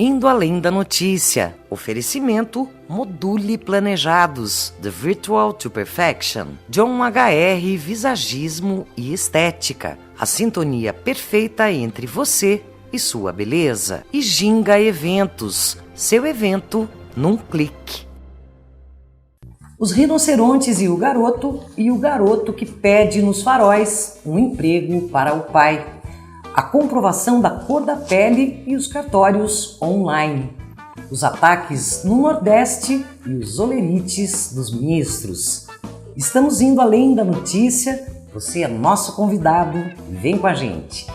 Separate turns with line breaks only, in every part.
Indo Além da Notícia. Oferecimento Module Planejados, The Virtual to Perfection. John HR Visagismo e Estética. A sintonia perfeita entre você e sua beleza. E Ginga Eventos. Seu evento num clique. Os rinocerontes e o garoto que pede nos faróis um emprego para o pai. A comprovação da cor da pele e os cartórios online. Os ataques no Nordeste e os olerites dos ministros. Estamos indo além da notícia, você é nosso convidado, vem com a gente.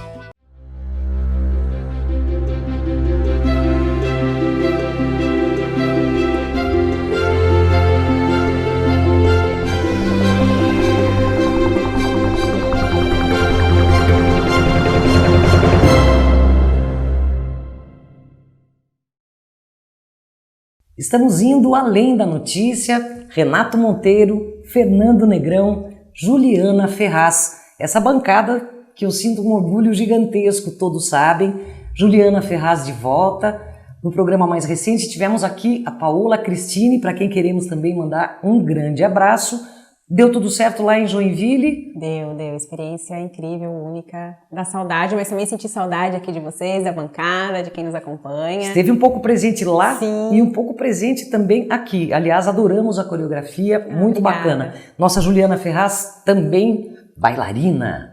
Estamos indo além da notícia, Renato Monteiro, Fernando Negrão, Juliana Ferraz. Essa bancada que eu sinto um orgulho gigantesco, todos sabem. Juliana Ferraz de volta. No programa mais recente tivemos aqui a Paola Cristine, para quem queremos também mandar um grande abraço. Deu tudo certo lá em Joinville?
Deu. Experiência incrível, única. Dá saudade, mas também senti saudade aqui de vocês, da bancada, de quem nos acompanha.
Esteve um pouco presente lá.
Sim.
E um pouco presente também aqui. Aliás, adoramos a coreografia, muito
obrigada.
Bacana. Nossa Juliana Ferraz também bailarina.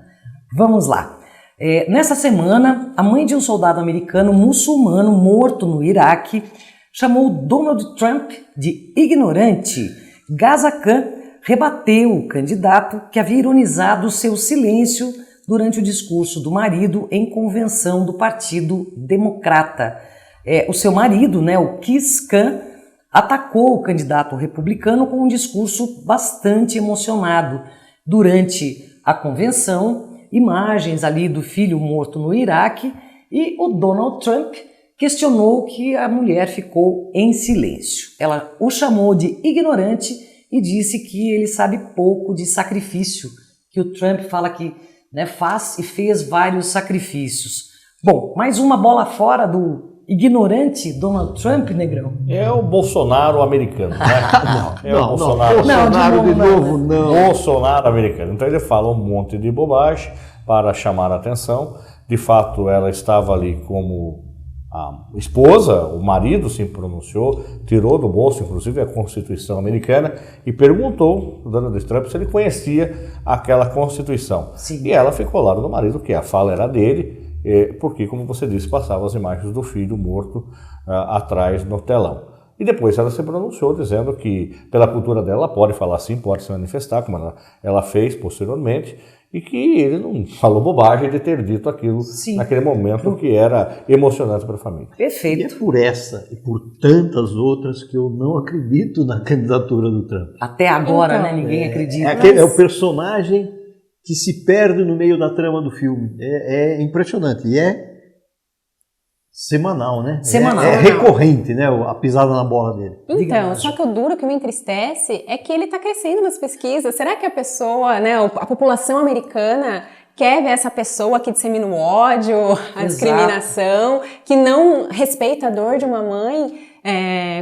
Vamos lá. Nessa semana, a mãe de um soldado americano muçulmano morto no Iraque chamou Donald Trump de ignorante. Gaza Khan rebateu o candidato que havia ironizado seu silêncio durante o discurso do marido em convenção do Partido Democrata. O seu marido, o Keith Khan, atacou o candidato republicano com um discurso bastante emocionado. Durante a convenção, imagens ali do filho morto no Iraque e o Donald Trump questionou que a mulher ficou em silêncio. Ela o chamou de ignorante e disse que ele sabe pouco de sacrifício, que o Trump fala que faz e fez vários sacrifícios. Bom, mais uma bola fora do ignorante Donald Trump, Negrão?
É o Bolsonaro americano, né?
Não,
Bolsonaro
de novo, não.
Bolsonaro americano. Então ele fala um monte de bobagem para chamar a atenção. De fato, ela estava ali como a esposa, o marido se pronunciou, tirou do bolso, inclusive, a Constituição americana e perguntou ao Donald Trump se ele conhecia aquela Constituição.
Sim.
E ela ficou ao lado do marido, que a fala era dele, porque, como você disse, passavam as imagens do filho morto atrás no telão. E depois ela se pronunciou dizendo que, pela cultura dela, ela pode falar sim, pode se manifestar, como ela fez posteriormente, e que ele não falou bobagem de ter dito aquilo naquele momento que era emocionante para a família.
Perfeito.
E é por essa e por tantas outras que eu não acredito na candidatura do Trump.
Até agora,
Então,
ninguém acredita.
É o personagem que se perde no meio da trama do filme. É impressionante. E é semanal, né?
Semanal.
É recorrente, né? A pisada na bola dele.
Então, só que o duro que me entristece é que ele está crescendo nas pesquisas. Será que a pessoa, a população americana quer ver essa pessoa que dissemina o ódio, a discriminação, que não respeita a dor de uma mãe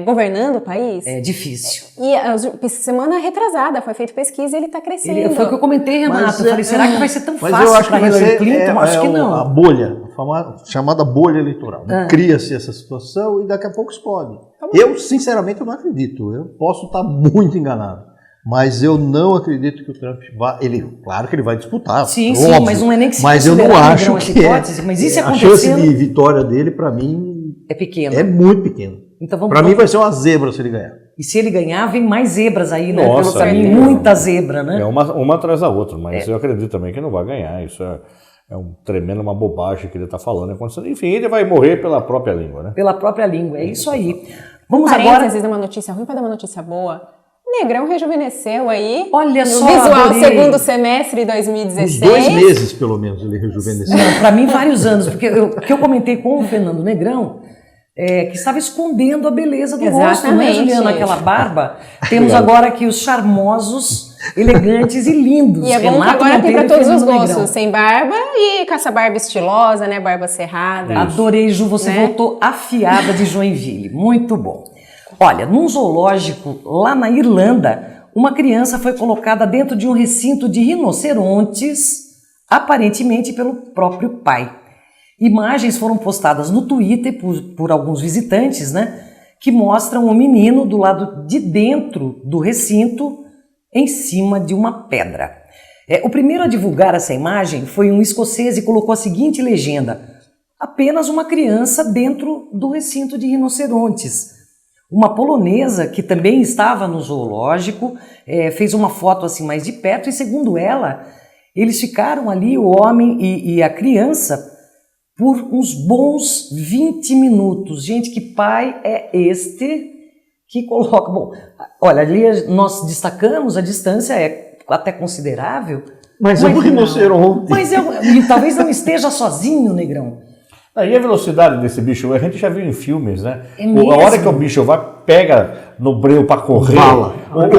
governando o país?
É difícil.
E semana retrasada foi feita pesquisa e ele está crescendo.
Foi o que eu comentei, Renato. Eu falei, será que vai ser tão
Mas
fácil
eu acho
para
que vai
Hillary
ser
Clinton? Acho que não.
A bolha, a chamada bolha eleitoral. Cria-se essa situação e daqui a pouco explode. Eu, sinceramente, eu não acredito. Eu posso estar muito enganado. Mas eu não acredito que o Trump vá... Claro que ele vai disputar.
Sim,
óbvio,
sim, mas não é nem que se
mas eu não acho que
hipótese, mas isso
a chance de vitória dele, para mim,
é pequena.
É muito pequena.
Então,
para mim vai ser uma zebra se ele ganhar.
E se ele ganhar, vem mais zebras aí, né?
Nossa,
Pelo caminho, muita zebra, né?
É uma atrás da outra, mas eu acredito também que não vai ganhar. Isso é uma bobagem que ele está falando. Enfim, ele vai morrer pela própria língua, né?
Pela própria língua, é isso aí. Vamos
Parênteses
agora...
de uma notícia ruim para dar uma notícia boa. Negrão rejuvenesceu aí.
Olha
no
só,
visual
adorei.
Segundo semestre de 2016.
Uns 2 meses, pelo menos, ele rejuvenesceu.
Para mim, vários anos. Porque o que eu comentei com o Fernando Negrão, que estava escondendo a beleza do rosto, né,
Exatamente.
Juliana? Aquela barba. Temos agora aqui os charmosos, elegantes e lindos.
E é bom que
Renato
agora tem
Monteiro
para
e
todos os
Fernando
gostos,
Negrão.
sem barba e com essa barba estilosa, né, barba cerrada.
Adorei, Ju, você
Né?
voltou afiada de Joinville. Muito bom. Olha, num zoológico lá na Irlanda, uma criança foi colocada dentro de um recinto de rinocerontes, aparentemente pelo próprio pai. Imagens foram postadas no Twitter por alguns visitantes, né, que mostram o menino do lado de dentro do recinto, em cima de uma pedra. O primeiro a divulgar essa imagem foi um escocês e colocou a seguinte legenda: apenas uma criança dentro do recinto de rinocerontes. Uma polonesa, que também estava no zoológico, fez uma foto assim mais de perto e, segundo ela, eles ficaram ali, o homem e a criança, por uns bons 20 minutos. Gente, que pai é este que coloca... Bom, olha, ali nós destacamos, a distância é até considerável.
Mas é um
não.
rinoceronte.
Mas e talvez não esteja sozinho, Negrão.
E a velocidade desse bicho, a gente já viu em filmes, né?
É mesmo?
A hora que o bicho pega no breu para correr...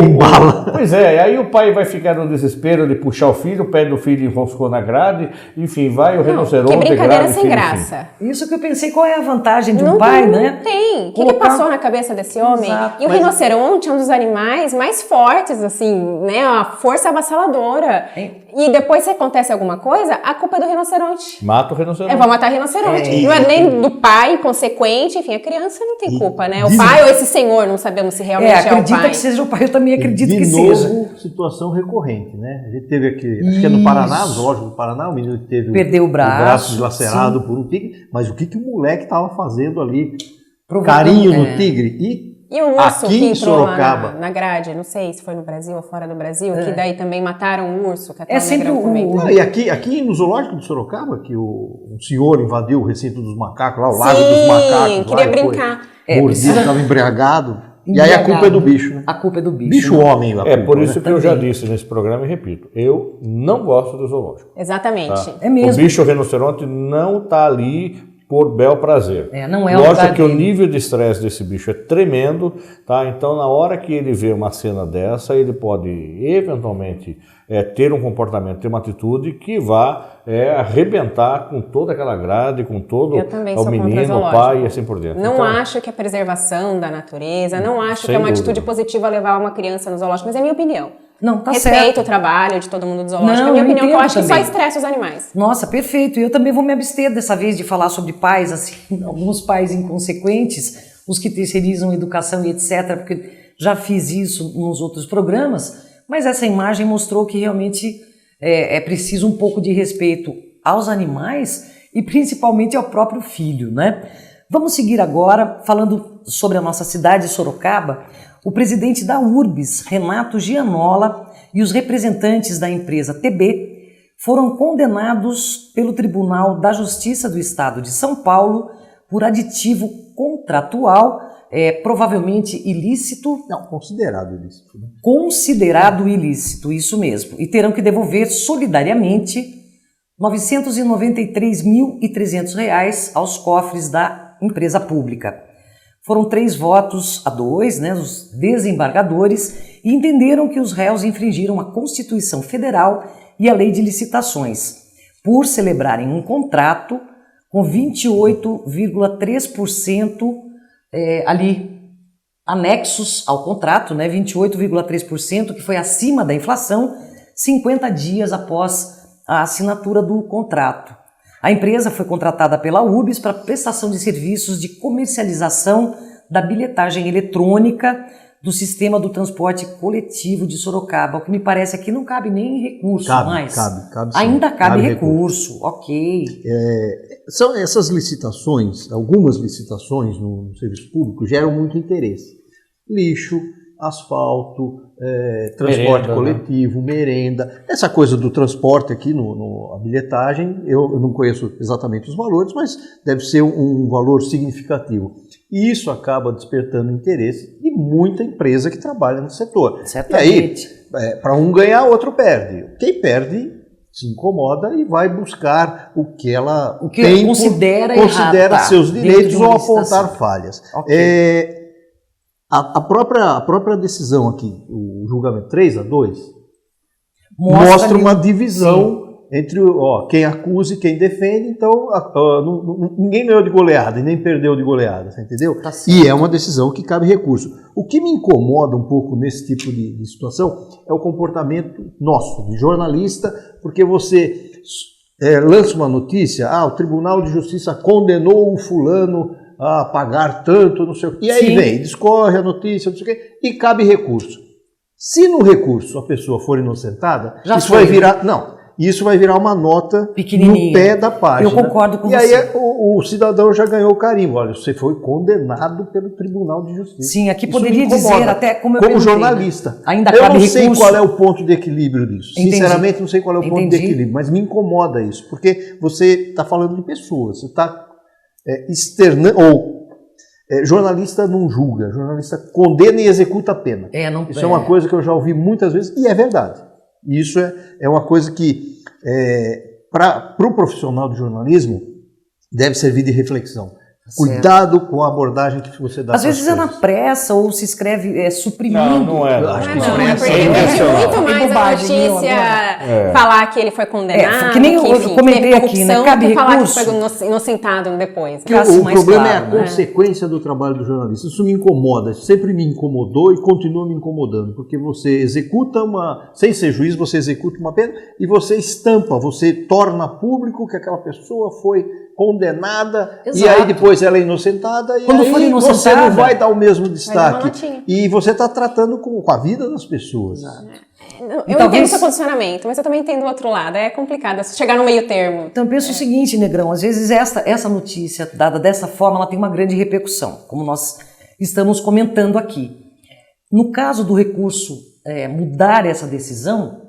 Embala.
Pois é, aí o pai vai ficar no desespero de puxar o filho, o pé do filho enroscou na grade, enfim, vai o rinoceronte...
Que brincadeira
grade,
sem
filho,
graça.
Isso que eu pensei, qual é a vantagem de um
Não
pai,
tem,
né?
não tem. O que
Colocar-
passou na cabeça desse homem?
Exato,
E o
mas-
rinoceronte é um dos animais mais fortes, assim, né? A força avassaladora. E depois, se acontece alguma coisa, a culpa é do rinoceronte.
Mata o rinoceronte.
Vou matar rinoceronte. Não é nem do pai, inconsequente, enfim, a criança não tem culpa, né? O pai ou esse senhor, não sabemos se realmente é o
acredita
pai.
que seja o pai, eu também acredito
de
que
novo,
seja.
situação recorrente, né? A gente teve aqui, acho que é no Paraná, no zoológico do Paraná, o menino que teve
Perdeu o
o
braço,
braço dilacerado por um tigre, mas o que o moleque estava fazendo ali?
Provocando-
Carinho no tigre.
E o urso
aqui
que
em
entrou lá
Sorocaba.
na grade, não sei se foi no Brasil ou fora do Brasil, que daí também mataram o urso, que até
É
o
sempre
Negrão
o-
comentou.
E aqui no zoológico de Sorocaba, que um senhor invadiu o recinto dos macacos, lá o lago dos macacos.
Sim, queria brincar.
Mordido, estava embriagado. E aí a culpa é do bicho, né?
A culpa é do bicho.
Bicho
né?
homem. a
É
culpa,
por
né?
isso que eu já disse nesse programa e repito, eu não gosto do zoológico.
Exatamente.
É mesmo.
O bicho rinoceronte não está ali por bel prazer.
Não é o
Lógico
lugar
que o
dele.
nível de estresse desse bicho é tremendo, tá? Então, na hora que ele vê uma cena dessa, ele pode eventualmente ter um comportamento, ter uma atitude que vá arrebentar com toda aquela grade, com todo
Eu também
o
sou contra
menino, o
zoológico.
pai e assim por diante.
Não
Então,
acho que é preservação da natureza, não acho que
Sem
é uma
dúvida.
atitude positiva levar uma criança no zoológico, mas é a minha opinião.
Não, tá
Respeito
certo.
o trabalho de todo mundo do zoológico,
Não,
é a minha
eu
opinião, que eu
entendo
acho que só
também.
estressa os animais.
Nossa, perfeito. E eu também vou me abster dessa vez de falar sobre pais, assim, alguns pais inconsequentes, os que terceirizam educação e etc., porque já fiz isso nos outros programas, mas essa imagem mostrou que realmente é preciso um pouco de respeito aos animais e principalmente ao próprio filho, né? Vamos seguir agora falando sobre a nossa cidade, Sorocaba. O presidente da URBS, Renato Gianola, e os representantes da empresa TB foram condenados pelo Tribunal da Justiça do Estado de São Paulo por aditivo contratual, provavelmente ilícito,
Não, considerado ilícito. Né?
considerado ilícito, isso mesmo, e terão que devolver solidariamente R$ 993.300 aos cofres da empresa pública. Foram 3-2, né, os desembargadores, e entenderam que os réus infringiram a Constituição Federal e a Lei de Licitações, por celebrarem um contrato com 28,3% ali anexos ao contrato, né, 28,3%, que foi acima da inflação, 50 dias após a assinatura do contrato. A empresa foi contratada pela URBS para prestação de serviços de comercialização da bilhetagem eletrônica do sistema do transporte coletivo de Sorocaba. O que me parece aqui não cabe nem recurso mais.
Cabe sim.
Ainda cabe recurso, ok.
São essas licitações, algumas licitações no serviço público geram muito interesse. Lixo, asfalto, transporte
Merenda,
coletivo, merenda. Essa coisa do transporte aqui, a bilhetagem, eu não conheço exatamente os valores, mas deve ser um valor significativo. E isso acaba despertando interesse de muita empresa que trabalha no setor.
Certamente.
E aí, para um ganhar, o outro perde. Quem perde se incomoda e vai buscar o que ela
considera
seus direitos ou apontar
licitação.
falhas.
Okay.
A própria decisão aqui, o julgamento 3-2, mostra uma divisão entre quem acusa e quem defende, então ninguém ganhou de goleada e nem perdeu de goleada, você entendeu?
Tá certo.
E é uma decisão que cabe recurso. O que me incomoda um pouco nesse tipo de situação é o comportamento nosso, de jornalista, porque você lança uma notícia, o Tribunal de Justiça condenou o fulano a pagar tanto, não sei o quê, e aí vem, discorre a notícia, não sei o quê, e cabe recurso. Se no recurso a pessoa for inocentada, isso vai virar uma nota no pé da página.
Eu concordo com
você. E aí o cidadão já ganhou o carimbo. Olha, você foi condenado pelo Tribunal de Justiça.
Sim, aqui poderia dizer até como
jornalista.
Né? Ainda
eu
cabe
não
recurso.
sei qual é o ponto de equilíbrio disso.
Entendi.
Sinceramente, não sei qual é o ponto de equilíbrio, mas me incomoda isso, porque você está falando de pessoas, você está externando. Jornalista não julga, jornalista condena e executa a pena. Isso é uma coisa que eu já ouvi muitas vezes e é verdade. Isso é uma coisa que, para o profissional de jornalismo, deve servir de reflexão. Cuidado com a abordagem que você dá.
Às vezes é na pressa ou se escreve suprimindo.
Não é.
Acho que isso é muito mais a notícia falar que ele foi condenado,
que nem eu comentei aqui, né? Cabe recurso.
Falar que foi inocentado depois.
O problema é a consequência do trabalho do jornalista. Isso me incomoda, sempre me incomodou e continua me incomodando, porque você executa sem ser juiz, você executa uma pena e você estampa, você torna público que aquela pessoa foi condenada. Exato. E aí depois ela é inocentada e
quando
aí você não vai dar o mesmo destaque. E você está tratando com a vida das pessoas.
Eu entendo o seu posicionamento, mas eu também entendo o outro lado. É complicado chegar no meio termo.
Então penso o seguinte, Negrão, às vezes essa notícia dada dessa forma, ela tem uma grande repercussão, como nós estamos comentando aqui. No caso do recurso mudar essa decisão,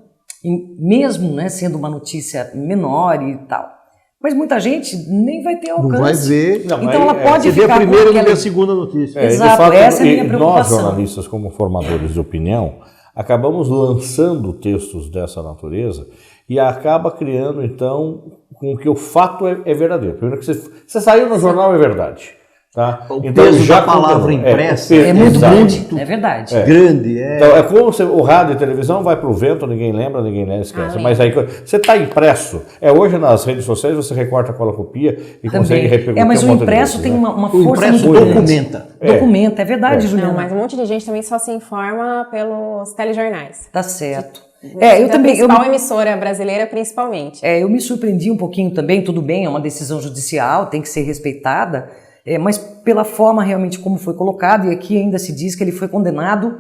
mesmo sendo uma notícia menor e tal, mas muita gente nem vai ter alcance.
Não vai ver.
Então ela pode
ficar com a primeira e não vê a segunda notícia.
Exato,
fato,
essa é a minha preocupação.
Nós, jornalistas, como formadores de opinião, acabamos lançando textos dessa natureza e acaba criando, então, com que o fato é verdadeiro. Primeiro que você saiu no jornal, é verdade. Tá?
O peso da palavra impressa
é muito grande, é verdade.
Grande.
Então, é como o rádio e a televisão vai para o vento, ninguém lembra, ninguém esquece. Mas aí você está impresso. Hoje nas redes sociais você recorta, cola, copia e consegue repercutir.
Mas o impresso tem uma força muito
grande.
Documenta, é verdade, Juliana.
Não, mas um monte de gente também só se informa pelos telejornais.
Tá certo.
Eu também. Principal emissora brasileira, principalmente.
Eu me surpreendi um pouquinho também, tudo bem, é uma decisão judicial, tem que ser respeitada. Mas pela forma realmente como foi colocado, e aqui ainda se diz que ele foi condenado,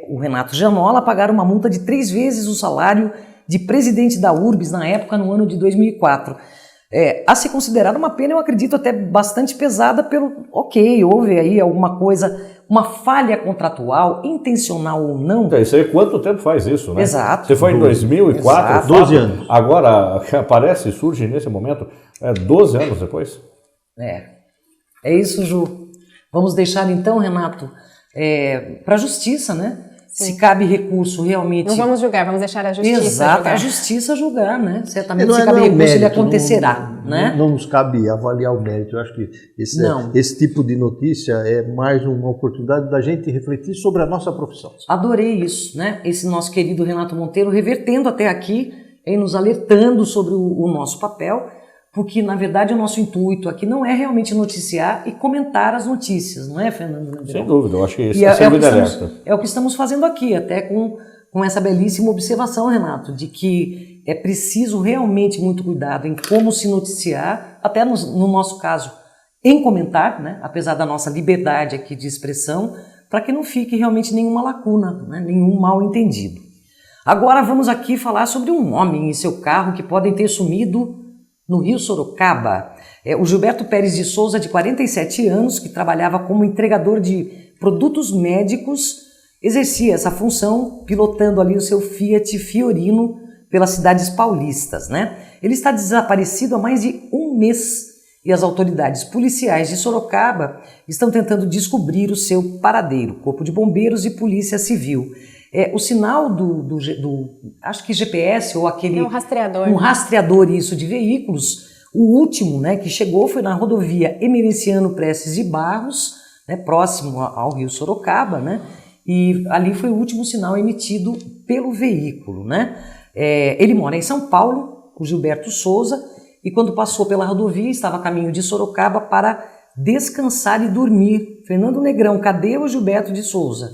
o Renato Gianola, a pagar uma multa de 3 vezes o salário de presidente da URBS na época, no ano de 2004. A ser considerada uma pena, eu acredito, até bastante pesada houve aí alguma coisa, uma falha contratual, intencional ou não.
Isso aí, quanto tempo faz isso, né?
Exato.
Você foi em 2004,
Exato.
12 anos.
Agora surge nesse momento, 12 anos depois.
É isso, Ju. Vamos deixar então, Renato, para a justiça, né? Sim. Se cabe recurso realmente...
Não vamos julgar, vamos deixar a justiça
Exato,
julgar.
A justiça julgar, né? Certamente se cabe recurso, ele acontecerá, né?
Não nos cabe avaliar o mérito. Eu acho que esse tipo de notícia é mais uma oportunidade da gente refletir sobre a nossa profissão.
Adorei isso, né? Esse nosso querido Renato Monteiro revertendo até aqui e nos alertando sobre o nosso papel, porque, na verdade, o nosso intuito aqui não é realmente noticiar e comentar as notícias, não é, Fernando?
Sem dúvida, eu acho que isso é
o que estamos fazendo aqui, até com essa belíssima observação, Renato, de que é preciso realmente muito cuidado em como se noticiar, até no nosso caso, em comentar, né, apesar da nossa liberdade aqui de expressão, para que não fique realmente nenhuma lacuna, né, nenhum mal entendido. Agora vamos aqui falar sobre um homem e seu carro que podem ter sumido no Rio Sorocaba. O Gilberto Pérez de Souza, de 47 anos, que trabalhava como entregador de produtos médicos, exercia essa função pilotando ali o seu Fiat Fiorino pelas cidades paulistas, né? Ele está desaparecido há mais de um mês e as autoridades policiais de Sorocaba estão tentando descobrir o seu paradeiro, Corpo de Bombeiros e Polícia Civil. o sinal acho que GPS ou aquele...
um rastreador.
Um rastreador, isso, de veículos. O último, né, que chegou foi na rodovia Emerenciano Prestes de Barros, né, próximo ao Rio Sorocaba, né, e ali foi o último sinal emitido pelo veículo, né. Ele mora em São Paulo, o Gilberto Souza, e quando passou pela rodovia estava a caminho de Sorocaba para descansar e dormir. Fernando Negrão, cadê o Gilberto de Souza?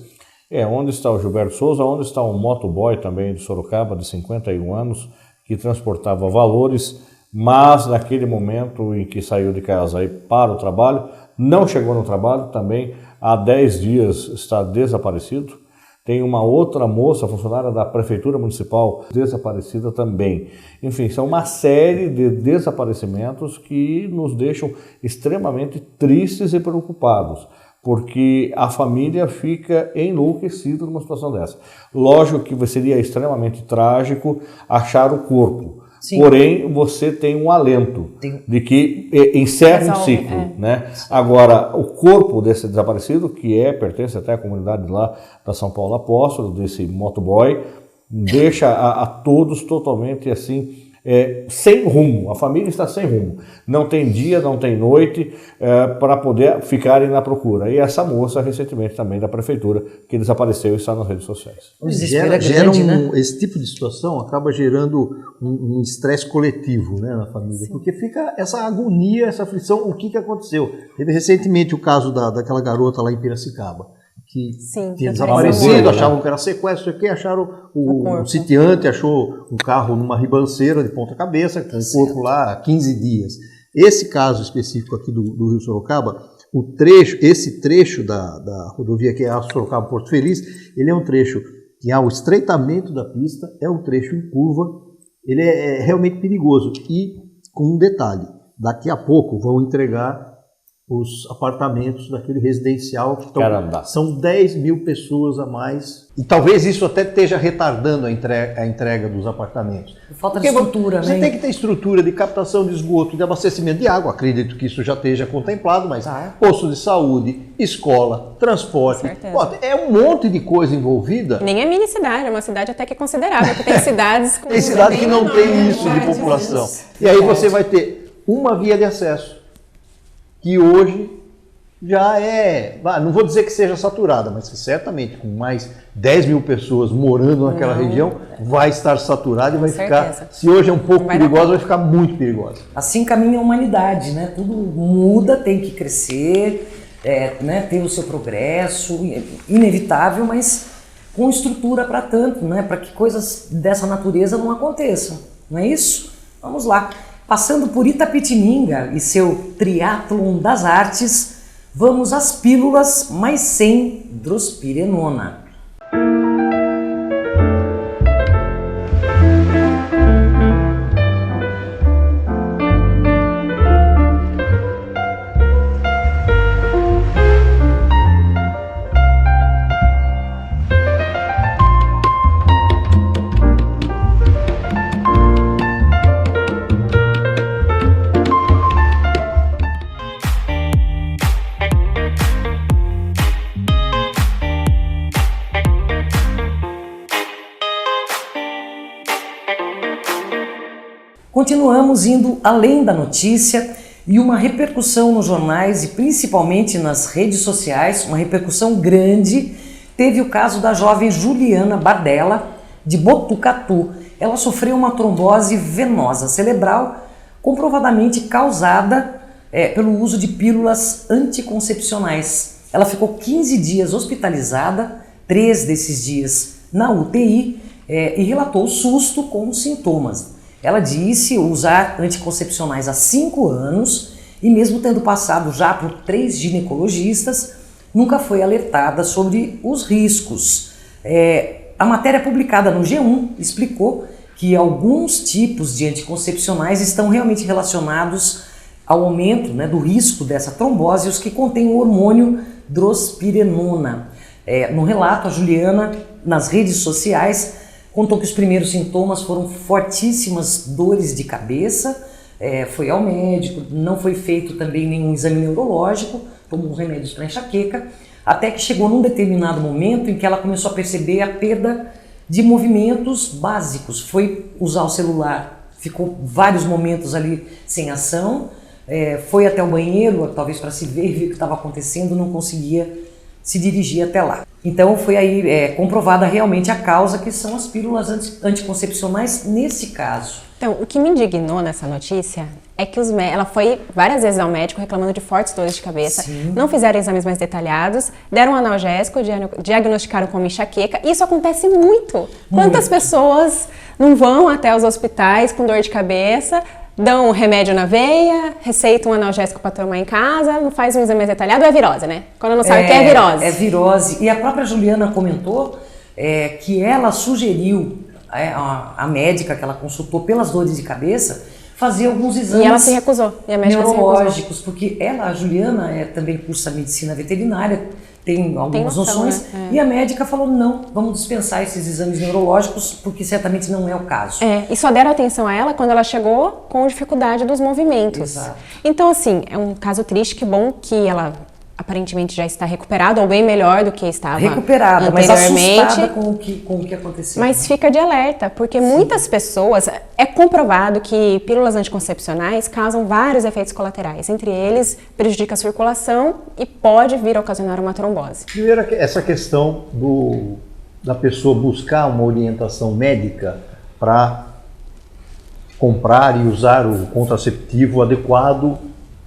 Onde está o Gilberto Souza? Onde está um motoboy também de Sorocaba, de 51 anos, que transportava valores, mas naquele momento em que saiu de casa aí para o trabalho, não chegou no trabalho, também há 10 dias está desaparecido. Tem uma outra moça, funcionária da Prefeitura Municipal, desaparecida também. Enfim, são uma série de desaparecimentos que nos deixam extremamente tristes e preocupados, porque a família fica enlouquecida numa situação dessa. Lógico que seria extremamente trágico achar o corpo. Sim. Porém, você tem um alento de que encerra um ciclo, né? Agora, o corpo desse desaparecido, que pertence até à comunidade lá da São Paulo Apóstolo, desse motoboy, deixa a todos totalmente assim, sem rumo. A família está sem rumo. Não tem dia, não tem noite para poder ficarem na procura. E essa moça, recentemente também da prefeitura, que desapareceu e está nas redes sociais.
Esse tipo de situação acaba gerando um estresse coletivo, né, na família. Sim. Porque fica essa agonia, essa aflição, o que aconteceu. Teve recentemente o caso daquela garota lá em Piracicaba, que tinha desaparecido, achavam que era sequestro, acharam o sitiante achou um carro numa ribanceira de ponta cabeça, com o corpo lá há 15 dias. Esse caso específico aqui do Rio Sorocaba, esse trecho da rodovia que é a Sorocaba-Porto Feliz, ele é um trecho que há o estreitamento da pista, é um trecho em curva, ele é realmente perigoso. E com um detalhe, daqui a pouco vão entregar os apartamentos daquele residencial, que são 10 mil pessoas a mais. E talvez isso até esteja retardando a entrega dos apartamentos.
Falta de estrutura, né?
Você tem que ter estrutura de captação de esgoto, de abastecimento de água. Acredito que isso já esteja contemplado, mas posto de saúde, escola, transporte. É um monte de coisa envolvida.
Nem é mini cidade, é uma cidade até que é considerável, porque tem cidades com...
Tem cidade que não tem isso de população. E aí você vai ter uma via de acesso, que hoje já não vou dizer que seja saturada, mas que certamente com mais 10 mil pessoas morando naquela região, vai estar saturada e vai ficar, se hoje é um pouco perigosa, vai ficar muito perigosa.
Assim caminha a humanidade, né? Tudo muda, tem que crescer, né? Ter o seu progresso, inevitável, mas com estrutura para tanto, né? Para que coisas dessa natureza não aconteçam, não é isso? Vamos lá. Passando por Itapetininga e seu triatlon das artes, vamos às pílulas, mas sem drospirenona. Continuamos indo além da notícia e uma repercussão nos jornais e principalmente nas redes sociais, uma repercussão grande, teve o caso da jovem Juliana Bardella, de Botucatu. Ela sofreu uma trombose venosa cerebral comprovadamente causada pelo uso de pílulas anticoncepcionais. Ela ficou 15 dias hospitalizada, 3 desses dias na UTI, e relatou susto com sintomas. Ela disse usar anticoncepcionais há 5 anos e mesmo tendo passado já por 3 ginecologistas, nunca foi alertada sobre os riscos. A matéria publicada no G1 explicou que alguns tipos de anticoncepcionais estão realmente relacionados ao aumento, né, do risco dessa trombose, os que contêm o hormônio drospirenona. No relato, a Juliana, nas redes sociais, contou que os primeiros sintomas foram fortíssimas dores de cabeça, foi ao médico, não foi feito também nenhum exame neurológico, tomou remédios para enxaqueca, até que chegou num determinado momento em que ela começou a perceber a perda de movimentos básicos. Foi usar o celular, ficou vários momentos ali sem ação, foi até o banheiro, talvez para se ver o que estava acontecendo, não conseguia se dirigir até lá. Então foi aí comprovada realmente a causa, que são as pílulas anticoncepcionais nesse caso.
Então, o que me indignou nessa notícia é que ela foi várias vezes ao médico reclamando de fortes dores de cabeça,
Sim.
não fizeram exames mais detalhados, deram um analgésico, diagnosticaram como enxaqueca. Isso acontece muito. Quantas pessoas não vão até os hospitais com dor de cabeça, dão um remédio na veia, receitam um analgésico para tomar em casa, não faz um exame mais detalhado, é virose, né? Quando não sabe o que é virose.
É virose. E a própria Juliana comentou que ela sugeriu a médica que ela consultou pelas dores de cabeça fazer alguns exames
e ela se recusou. E a médica
neurológicos, porque a Juliana, também cursa medicina veterinária, tem algumas noções,
né?
E a médica falou, não, vamos dispensar esses exames neurológicos, porque certamente não é o caso.
E só deram atenção a ela quando ela chegou com dificuldade dos movimentos.
Exato.
Então, assim, é um caso triste, que bom que ela aparentemente já está recuperada, ou bem melhor do que estava
recuperada, mas
anteriormente.
assustada com o que aconteceu.
Mas fica de alerta, porque muitas pessoas, é comprovado que pílulas anticoncepcionais causam vários efeitos colaterais, entre eles prejudica a circulação e pode vir a ocasionar uma trombose.
Primeiro, essa questão da pessoa buscar uma orientação médica para comprar e usar o contraceptivo adequado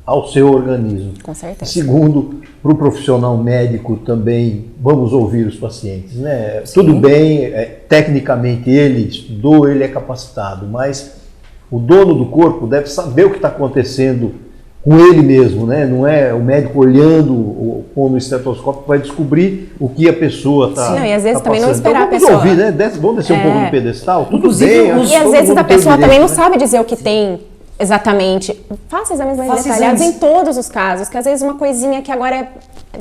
ao seu organismo.
Com certeza.
Segundo, para o profissional médico também, vamos ouvir os pacientes, né?
Sim.
Tudo bem, tecnicamente ele estudou, ele é capacitado, mas o dono do corpo deve saber o que está acontecendo com ele mesmo, né? Não é o médico olhando com o estetoscópio vai descobrir o que a pessoa está passando.
E às vezes também não esperar
então,
a pessoa.
Ouvir, né? Vamos descer um pouco no pedestal, tudo
Inclusive,
bem.
E às vezes a pessoa também não
né?
sabe dizer o que tem exatamente. Faça exames mais detalhados em todos os casos, que às vezes uma coisinha que agora é,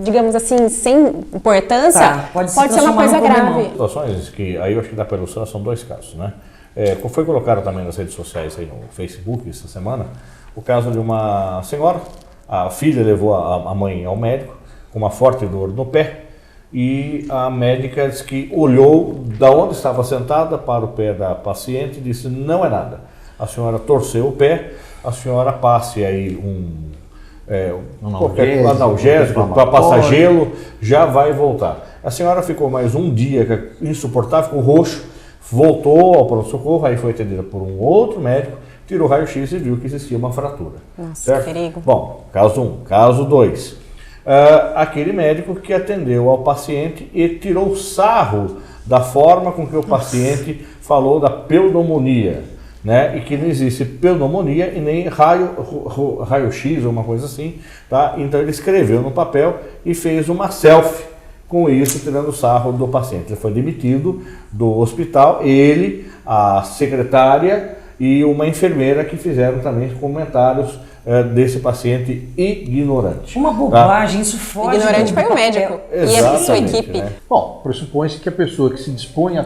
digamos assim, sem importância, pode ser uma coisa grave.
Situações que aí eu acho que dá para ilustrar são dois casos, né? Foi colocado também nas redes sociais, aí no Facebook essa semana, o caso de uma senhora, a filha levou a mãe ao médico com uma forte dor no pé, e a médica disse que olhou da onde estava sentada para o pé da paciente e disse, não é nada. A senhora torceu o pé, a senhora passe aí qualquer analgésico para passar gelo, já vai voltar. A senhora ficou mais um dia insuportável, ficou roxo, voltou ao pronto-socorro, aí foi atendida por um outro médico, tirou raio-x e viu que existia uma fratura.
Nossa,
certo?
perigo.
Bom, caso 1. Caso 2. Aquele médico que atendeu ao paciente e tirou sarro da forma com que o paciente falou da pneumonia. Né? E que não existe pneumonia e nem raio-x ou uma coisa assim, tá? Então ele escreveu no papel e fez uma selfie com isso, tirando sarro do paciente. Ele foi demitido do hospital, ele, a secretária e uma enfermeira que fizeram também comentários desse paciente ignorante.
Uma bobagem, isso foge.
Ignorante foi o médico e a sua equipe.
Né?
Bom, pressupõe-se que a pessoa que se dispõe a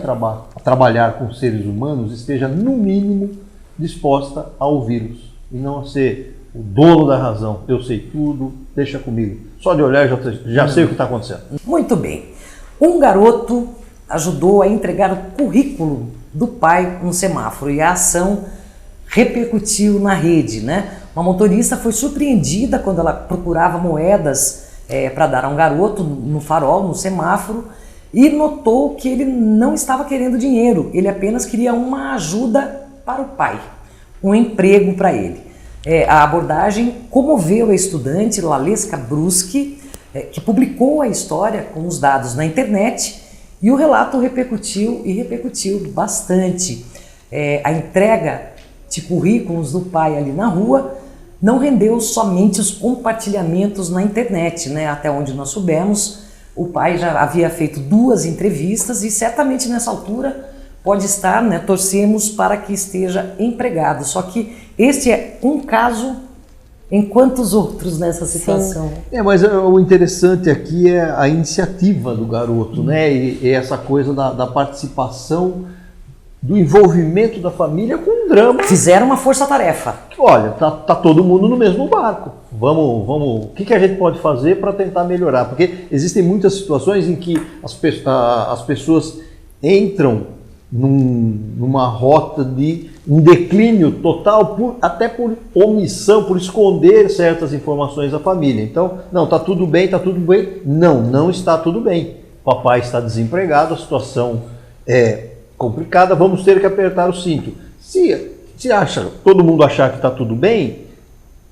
trabalhar com seres humanos esteja, no mínimo, disposta a ouvi-los e não a ser o dono da razão. Eu sei tudo, deixa comigo. Só de olhar já sei o que está acontecendo.
Muito bem. Um garoto ajudou a entregar o currículo do pai no semáforo e a ação repercutiu na rede, né? Uma motorista foi surpreendida quando ela procurava moedas para dar a um garoto no farol, no semáforo, e notou que ele não estava querendo dinheiro, ele apenas queria uma ajuda para o pai, um emprego para ele. A abordagem comoveu a estudante Lalesca Bruschi, que publicou a história com os dados na internet, e o relato repercutiu bastante. A entrega de currículos do pai ali na rua não rendeu somente os compartilhamentos na internet, né? Até onde nós soubemos, o pai já havia feito 2 entrevistas e certamente nessa altura pode estar, né? Torcemos para que esteja empregado. Só que este é um caso em quantos outros nessa situação?
Mas o interessante aqui é a iniciativa do garoto, né? E essa coisa da participação do envolvimento da família com um drama.
Fizeram uma força-tarefa.
Olha, tá todo mundo no mesmo barco. Vamos. O que a gente pode fazer para tentar melhorar? Porque existem muitas situações em que as pessoas entram numa rota de um declínio total, até por omissão, por esconder certas informações da família. Então, não, tá tudo bem, tá tudo bem. Não está tudo bem. Papai está desempregado, a situação é complicada, vamos ter que apertar o cinto. Se todo mundo achar que está tudo bem,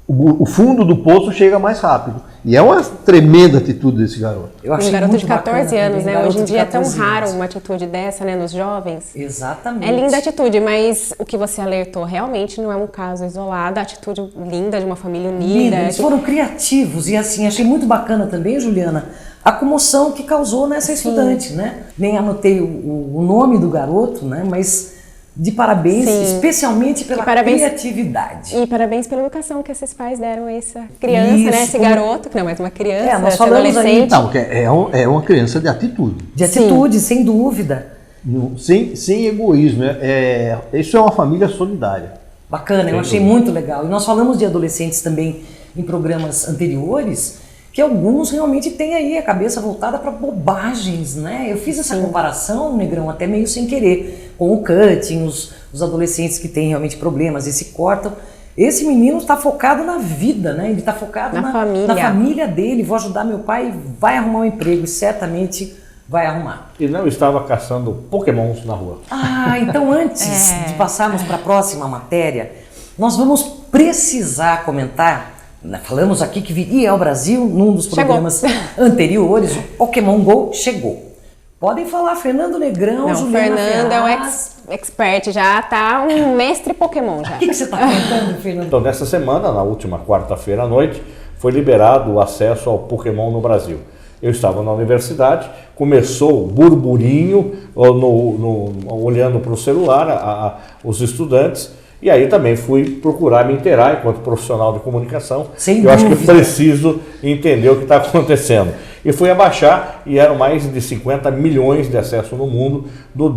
o fundo do poço chega mais rápido. E é uma tremenda atitude desse garoto.
Eu achei
Um garoto
muito
de 14
bacana
anos,
também,
né? Hoje em
de
dia é tão
14
raro
anos.
uma atitude dessa, né, nos jovens.
Exatamente.
É linda a atitude, mas o que você alertou realmente não é um caso isolado, a atitude linda de uma família unida.
Linda, eles foram criativos e assim, achei muito bacana também, Juliana, a comoção que causou nessa estudante, né? Nem anotei o nome do garoto, né? Mas de parabéns, especialmente pela criatividade.
E parabéns pela educação que esses pais deram a essa criança, né? Esse garoto, que não é mais uma criança,
nós
esse
falamos
adolescente.
Não, é uma criança de atitude.
De atitude, sem dúvida.
Sem egoísmo. Isso é uma família solidária.
Bacana, eu achei muito legal. E nós falamos de adolescentes também em programas anteriores, que alguns realmente têm aí a cabeça voltada para bobagens, né? Eu fiz essa comparação, Negrão, até meio sem querer, com o cutting, os adolescentes que têm realmente problemas e se cortam. Esse menino está focado na vida, né? Ele está focado na família dele. Vou ajudar meu pai, vai arrumar um emprego e certamente vai arrumar.
E não estava caçando pokémons na rua.
Ah, então antes de passarmos para a próxima matéria, nós vamos precisar comentar. Falamos aqui que viria ao Brasil num dos programas anteriores, o Pokémon GO chegou. Podem falar, Fernando Negrão, Juliana
Fernando
Ferraz.
é um expert, já tá um mestre Pokémon já.
O que você está contando, Fernando?
Então, nessa semana, na última quarta-feira à noite, foi liberado o acesso ao Pokémon no Brasil. Eu estava na universidade, começou o burburinho olhando para o celular, os estudantes, e aí também fui procurar me inteirar enquanto profissional de comunicação.
Sem
eu
dúvida.
acho que preciso entender o que está acontecendo. E fui abaixar e eram mais de 50 milhões de acessos no mundo do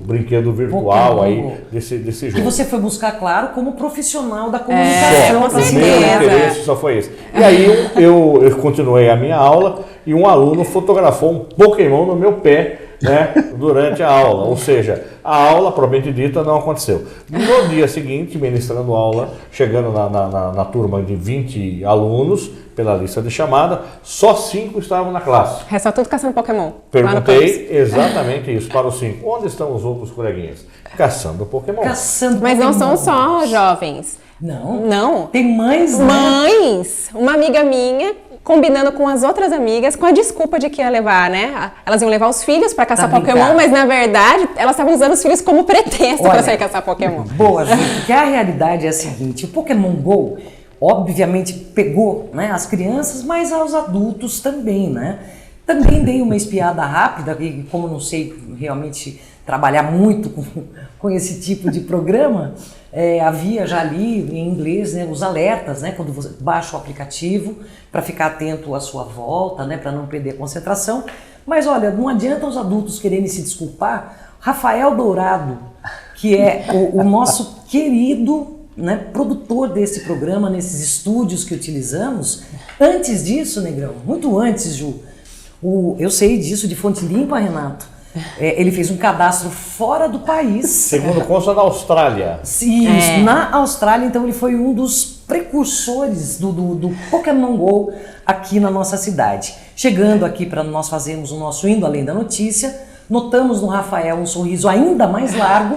brinquedo virtual aí, desse jogo.
Que você foi buscar, claro, como profissional da comunicação.
com
O meu
certeza.
interesse só foi esse. E aí eu continuei a minha aula e um aluno fotografou um Pokémon no meu pé, né, durante a aula. Ou seja, a aula, propriamente dita, não aconteceu. No dia seguinte, ministrando aula, chegando na turma de 20 alunos, pela lista de chamada, só 5 estavam na classe.
Resta tudo caçando Pokémon.
Perguntei exatamente isso para os 5. Onde estão os outros coleguinhas? Caçando Pokémon.
Mas não são só jovens.
Não. Tem mães, né?
Mães. Uma amiga minha combinando com as outras amigas com a desculpa de que ia levar, né? Elas iam levar os filhos para caçar Pokémon, mas na verdade elas estavam usando os filhos como pretexto para sair caçar Pokémon.
Boa, gente, porque a realidade é a seguinte: o Pokémon GO obviamente pegou, né, as crianças, mas aos adultos também, né? Também dei uma espiada rápida, e como não sei realmente trabalhar muito com esse tipo de programa, havia já ali em inglês, né, os alertas, né, quando você baixa o aplicativo para ficar atento à sua volta, né, para não perder a concentração. Mas olha, não adianta os adultos quererem se desculpar. Rafael Dourado, que é o nosso querido, né, produtor desse programa, nesses estúdios que utilizamos, antes disso, Negrão, muito antes, Ju, eu sei disso de fonte limpa, Renato, ele fez um cadastro fora do país.
Segundo consta, na Austrália.
Sim, na Austrália, então ele foi um dos precursores do Pokémon GO aqui na nossa cidade. Chegando aqui para nós fazermos o nosso Indo Além da Notícia, notamos no Rafael um sorriso ainda mais largo,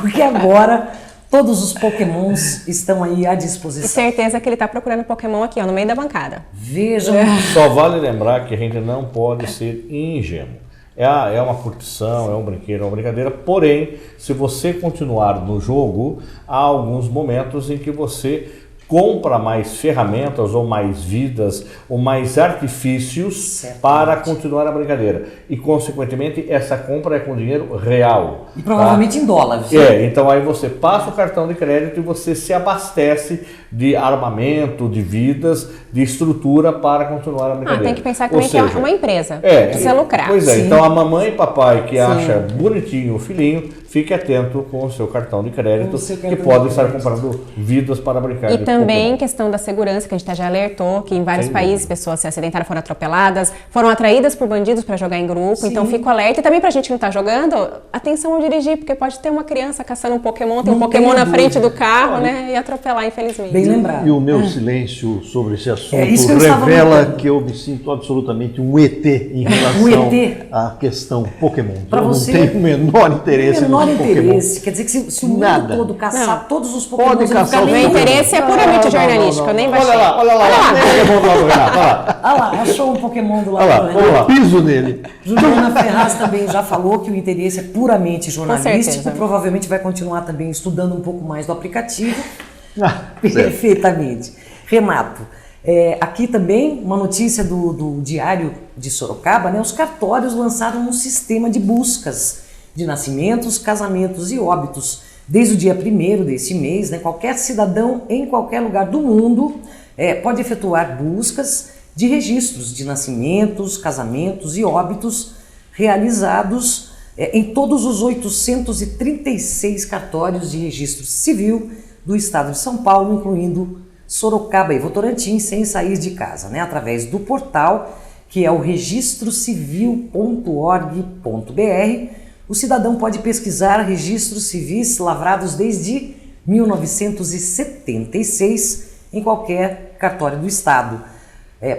porque agora todos os Pokémons estão aí à disposição.
E certeza que ele está procurando Pokémon aqui, ó, no meio da bancada.
Vejam.
Só vale lembrar que a gente não pode ser ingênuo. É uma curtição, é um brinquedo, é uma brincadeira, porém, se você continuar no jogo, há alguns momentos em que você compra mais ferramentas ou mais vidas ou mais artifícios para continuar a brincadeira. E, consequentemente, essa compra é com dinheiro real.
E provavelmente em dólares.
Então aí você passa o cartão de crédito e você se abastece de armamento, de vidas, de estrutura para continuar a brincadeira.
Tem que pensar também que é uma empresa. Precisa lucrar.
Pois é, então a mamãe e papai que acha bonitinho o filhinho, fique atento com o seu cartão de crédito, que pode estar comprando vidas para brincar.
E também questão da segurança, que a gente já alertou, que em vários países pessoas se acidentaram, foram atropeladas, foram atraídas por bandidos para jogar em grupo, então fico alerta. E também pra gente que não tá jogando, atenção ao dirigir, porque pode ter uma criança caçando um Pokémon, tem um Pokémon na frente do carro, né, e atropelar, infelizmente.
Bem lembrado.
E o meu silêncio sobre esse assunto
que
revela que eu me sinto absolutamente um ET em relação à questão Pokémon.
Pra
eu
você,
não tenho o menor interesse no Pokémon.
Quer dizer que se o mundo todo caçar todos os Pokémon,
pode caçar
o meu interesse é puramente jornalístico, eu nem baixei.
Olha lá, Pokémon do lado do Renato, olha lá.
Olha lá, achou um Pokémon do lado do Renato.
Eu piso nele.
Juliana Ferraz também já falou que o interesse é puramente jornalístico, provavelmente vai continuar também estudando um pouco mais do aplicativo. Perfeitamente. Renato, aqui também uma notícia do Diário de Sorocaba, né? Os cartórios lançaram um sistema de buscas de nascimentos, casamentos e óbitos. Desde o dia 1º desse mês, né, qualquer cidadão em qualquer lugar do mundo pode efetuar buscas de registros de nascimentos, casamentos e óbitos realizados em todos os 836 cartórios de registro civil do estado de São Paulo, incluindo Sorocaba e Votorantim, sem sair de casa, né, através do portal que é o registrocivil.org.br. O cidadão pode pesquisar registros civis lavrados desde 1976 em qualquer cartório do estado.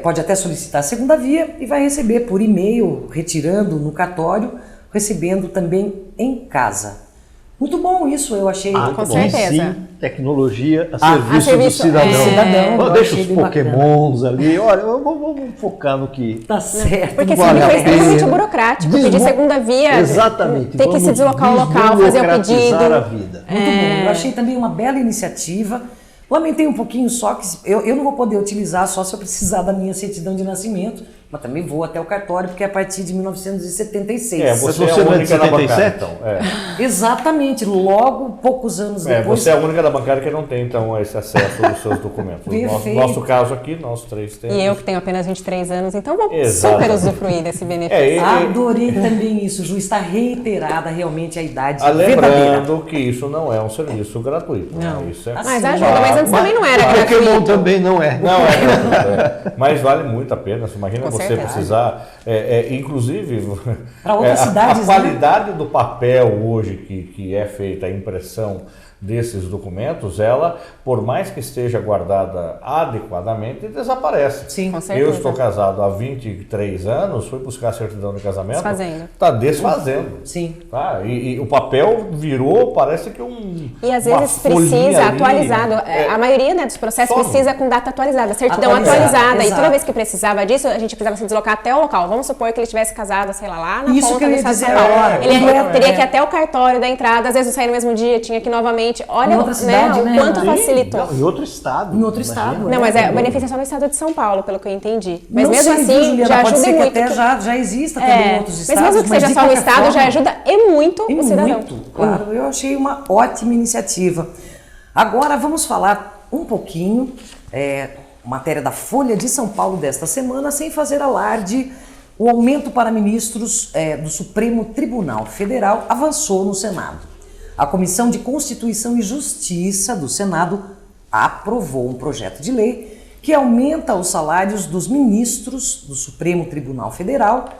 Pode até solicitar a segunda via e vai receber por e-mail, retirando no cartório, recebendo também em casa. Muito bom isso, eu achei.
Com certeza.
Sim, tecnologia a serviço do cidadão. Deixa os Pokémons ali. Olha, vamos focar no que...
Tá certo.
Porque senão foi extremamente burocrático. Pedir segunda via.
Exatamente.
Ter que se deslocar ao local, fazer o pedido.
A vida.
Muito bom. Eu achei também uma bela iniciativa. Lamentei um pouquinho só que eu não vou poder utilizar só se eu precisar da minha certidão de nascimento, mas também vou até o cartório, porque é a partir de 1976.
Você é a única da bancária, então.
Exatamente, logo, poucos anos depois.
Você é a única da bancária que não tem, então, esse acesso aos seus documentos. No nosso caso aqui, nós três temos.
E eu que tenho apenas 23 anos, então vou super usufruir desse benefício.
Adorei também isso, Ju, está reiterada realmente a idade verdadeira.
Lembrando que isso não é um serviço gratuito.
Não.
Né? Isso é
mas ajuda, mas antes também não era gratuito.
Pokémon também não é.
Não é. Mas vale muito a pena. Imagina
Com
você
certeza.
precisar, inclusive,
para outras cidades,
a qualidade do papel hoje que é feita a impressão desses documentos, ela, por mais que esteja guardada adequadamente, desaparece.
Sim,
com certeza.
Eu estou casado há 23 anos, fui buscar a certidão de casamento,
Está
desfazendo.
Sim.
Tá? E o papel virou, parece que
E às vezes precisa atualizado. A maioria, né, dos processos precisa com data atualizada, certidão atualizada. E toda vez que precisava disso, a gente precisava se deslocar até o local. Vamos supor que ele tivesse casado, sei lá na
isso
ponta do estado de São Paulo. Ele teria que ir até o cartório da entrada, às vezes não sair no mesmo dia, tinha que ir novamente. Olha o quanto facilitou.
Em outro estado.
Em outro estado.
Não, mas o benefício é só no estado de São Paulo, pelo que eu entendi. Mas
não
mesmo
sei,
assim,
Juliana,
já
pode
ajuda
ser
muito.
Que até já exista também em outros estados.
Mas mesmo que seja só o estado, já ajuda muito o cidadão.
Muito, claro. Eu achei uma ótima iniciativa. Agora vamos falar um pouquinho, matéria da Folha de São Paulo desta semana, sem fazer alarde. O aumento para ministros do Supremo Tribunal Federal avançou no Senado. A Comissão de Constituição e Justiça do Senado aprovou um projeto de lei que aumenta os salários dos ministros do Supremo Tribunal Federal,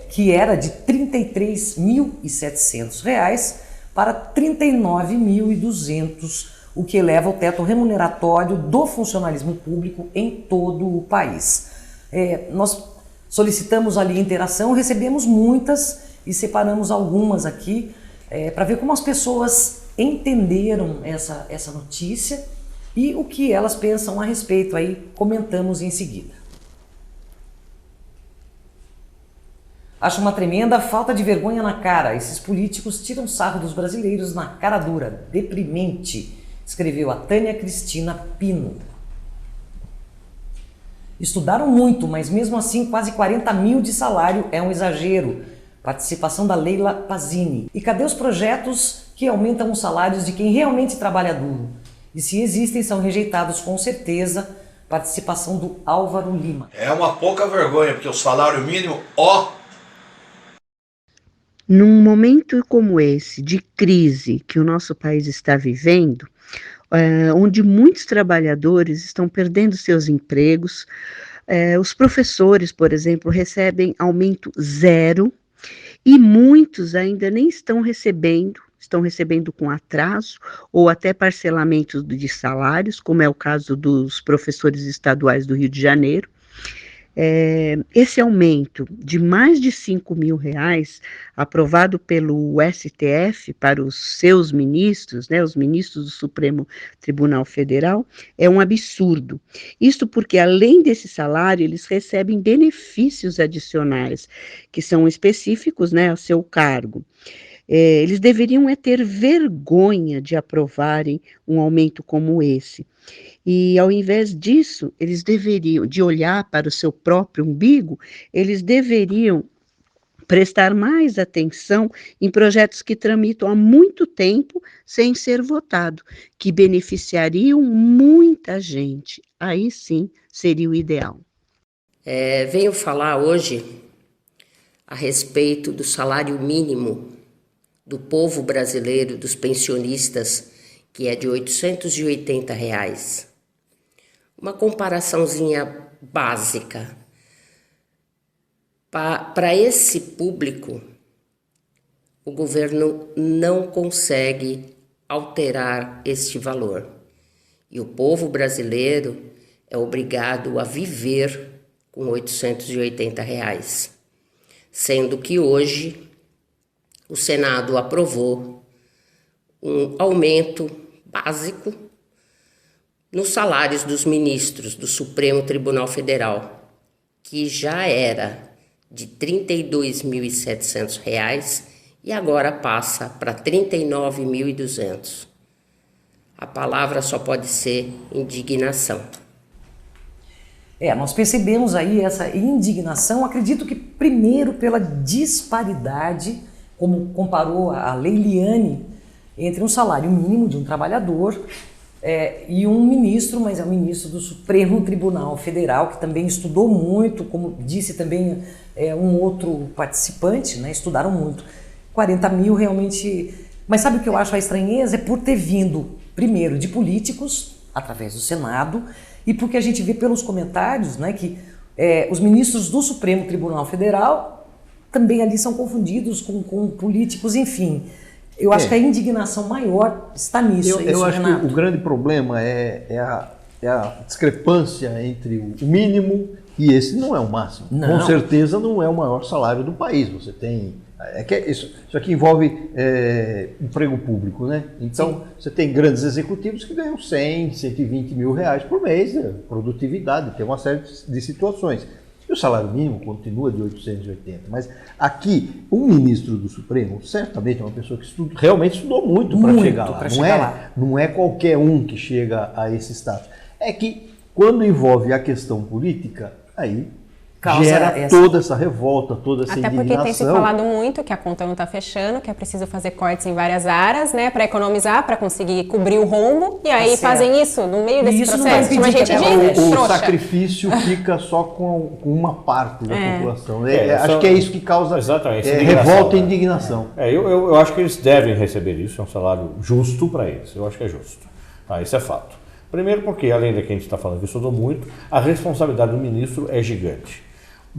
que era de R$ 33.700 para R$ 39.200, o que eleva o teto remuneratório do funcionalismo público em todo o país. Nós solicitamos ali interação, recebemos muitas e separamos algumas aqui, para ver como as pessoas entenderam essa notícia e o que elas pensam a respeito. Aí comentamos em seguida. Acho uma tremenda falta de vergonha na cara. Esses políticos tiram sarro dos brasileiros na cara dura. Deprimente, escreveu a Tânia Cristina Pino. Estudaram muito, mas mesmo assim quase 40 mil de salário é um exagero. Participação da Leila Pazini. E cadê os projetos que aumentam os salários de quem realmente trabalha duro? E se existem, são rejeitados com certeza. Participação do Álvaro Lima.
É uma pouca vergonha, porque o salário mínimo, ó...
Num momento como esse, de crise que o nosso país está vivendo, onde muitos trabalhadores estão perdendo seus empregos, os professores, por exemplo, recebem aumento zero e muitos ainda nem estão recebendo com atraso ou até parcelamento de salários, como é o caso dos professores estaduais do Rio de Janeiro. Esse aumento de mais de R$5.000, aprovado pelo STF para os seus ministros, os ministros do Supremo Tribunal Federal, é um absurdo. Isto porque, além desse salário, eles recebem benefícios adicionais, que são específicos, ao seu cargo. Eles deveriam ter vergonha de aprovarem um aumento como esse. E, ao invés disso, eles deveriam, de olhar para o seu próprio umbigo, eles deveriam prestar mais atenção em projetos que tramitam há muito tempo sem ser votado, que beneficiariam muita gente. Aí sim seria o ideal.
Venho falar hoje a respeito do salário mínimo do povo brasileiro, dos pensionistas, que é de R$880. Uma comparaçãozinha básica. Para esse público, o governo não consegue alterar este valor. E o povo brasileiro é obrigado a viver com R$880, sendo que hoje o Senado aprovou um aumento básico nos salários dos ministros do Supremo Tribunal Federal, que já era de R$32.700 e agora passa para R$39.200. A palavra só pode ser indignação.
Nós percebemos aí essa indignação, acredito que primeiro pela disparidade, como comparou a Leiliane, entre um salário mínimo de um trabalhador e um ministro, mas é um ministro do Supremo Tribunal Federal, que também estudou muito, como disse também um outro participante, estudaram muito. 40 mil realmente... Mas sabe o que eu acho a estranheza? É por ter vindo, primeiro, de políticos, através do Senado, e porque a gente vê pelos comentários que os ministros do Supremo Tribunal Federal também ali são confundidos com políticos, enfim... Eu acho que a indignação maior está nisso.
Eu acho Renato. Que o grande problema é a discrepância entre o mínimo e esse não é o máximo. Não. Com certeza não é o maior salário do país. Você tem... Isso aqui envolve emprego público, né? Então, sim, você tem grandes executivos que ganham 100, 120 mil reais por mês, produtividade, tem uma série de situações. E o salário mínimo continua de 880. Mas aqui, o ministro do Supremo, certamente é uma pessoa que realmente estudou muito para chegar lá. Não é qualquer um que chega a esse status. É que, quando envolve a questão política, aí gera toda essa revolta, toda essa indignação.
Até porque tem se falado muito que a conta não está fechando, que é preciso fazer cortes em várias áreas, para economizar, para conseguir cobrir o rombo, e aí fazem isso no meio desse processo. Como a gente diz,
o sacrifício fica só com uma parte da população. Acho que é isso que causa revolta e indignação.
Eu acho que eles devem receber isso, é um salário justo para eles, eu acho que é justo. Isso é fato. Primeiro porque, além de que a gente está falando que estudou muito, a responsabilidade do ministro é gigante.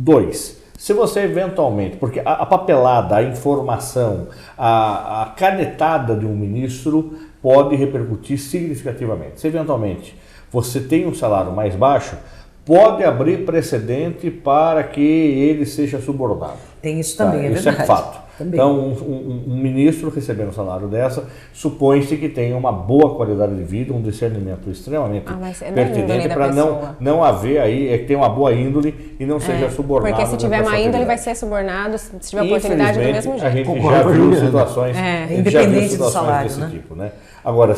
2, se você eventualmente, porque a papelada, a informação, a canetada de um ministro pode repercutir significativamente. Se eventualmente você tem um salário mais baixo, pode abrir precedente para que ele seja subornado.
Tem isso também, é
isso
verdade.
É fato.
Também.
Então, um ministro recebendo um salário dessa, supõe-se que tenha uma boa qualidade de vida, um discernimento extremamente pertinente para não haver aí, que tenha uma boa índole e não seja subornado.
Porque se tiver má índole vai ser subornado, se tiver oportunidade do mesmo jeito.
A gente já viu situações,
independente do salário,
desse tipo, né? Agora,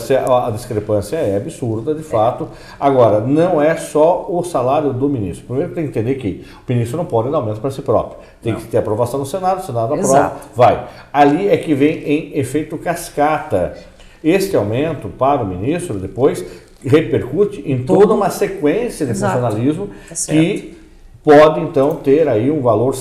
a discrepância é absurda, de fato. Agora, não é só o salário do ministro. Primeiro tem que entender que o ministro não pode dar aumento para si próprio. Tem que ter aprovação no Senado, o Senado aprova, vai. Ali é que vem em efeito cascata. Este aumento para o ministro depois repercute em toda uma sequência de funcionalismo que pode então ter aí um valor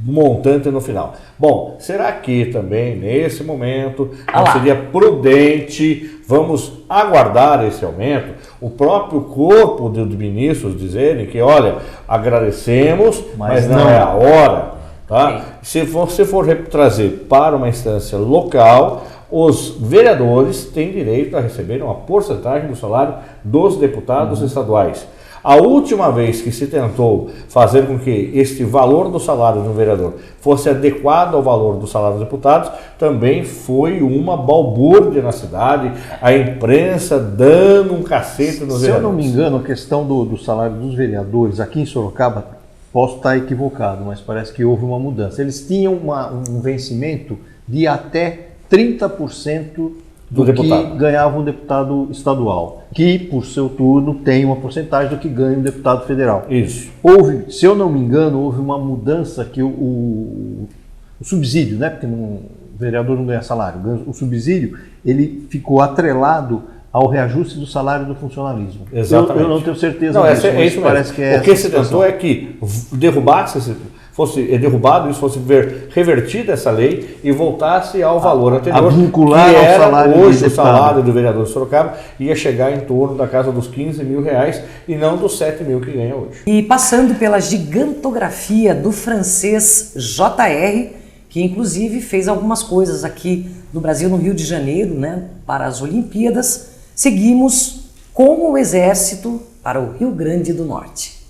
montante no final. Bom, será que também nesse momento não seria prudente, vamos aguardar esse aumento, o próprio corpo de ministros dizerem que, olha, agradecemos, mas não é a hora, tá? Se você for trazer para uma instância local, os vereadores têm direito a receber uma porcentagem do salário dos deputados estaduais. A última vez que se tentou fazer com que este valor do salário do vereador fosse adequado ao valor do salário dos deputados, também foi uma balbúrdia na cidade, a imprensa dando um cacete nos vereadores.
Se eu não me engano, a questão do salário dos vereadores aqui em Sorocaba, posso estar equivocado, mas parece que houve uma mudança. Eles tinham um vencimento de até 30% do que ganhava um deputado estadual, que, por seu turno, tem uma porcentagem do que ganha um deputado federal.
Isso.
Houve, se eu não me engano, houve uma mudança que o subsídio, né, porque o vereador não ganha salário, o subsídio, ele ficou atrelado ao reajuste do salário do funcionalismo.
Exatamente.
Eu não tenho certeza disso, mas
isso
parece que é
o que se tentou é que fosse derrubado, isso fosse revertida essa lei e voltasse ao valor anterior,
a vincular
que
ao
era
salário
hoje o salário do vereador de Sorocaba ia chegar em torno da casa dos 15 mil reais e não dos 7 mil que ganha hoje.
E passando pela gigantografia do francês JR, que inclusive fez algumas coisas aqui no Brasil, no Rio de Janeiro, né, para as Olimpíadas, seguimos com o Exército para o Rio Grande do Norte.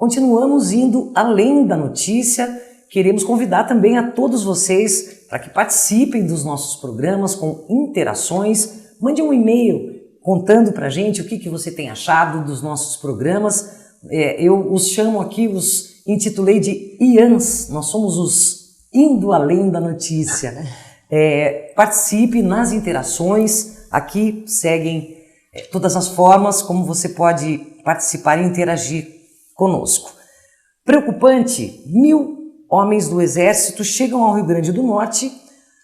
Continuamos indo além da notícia, queremos convidar também a todos vocês para que participem dos nossos programas com interações. Mande um e-mail contando para a gente o que você tem achado dos nossos programas. Eu os chamo aqui, os intitulei de IANs, nós somos os Indo Além da Notícia. Participe nas interações, aqui seguem todas as formas como você pode participar e interagir conosco. Preocupante, 1.000 homens do Exército chegam ao Rio Grande do Norte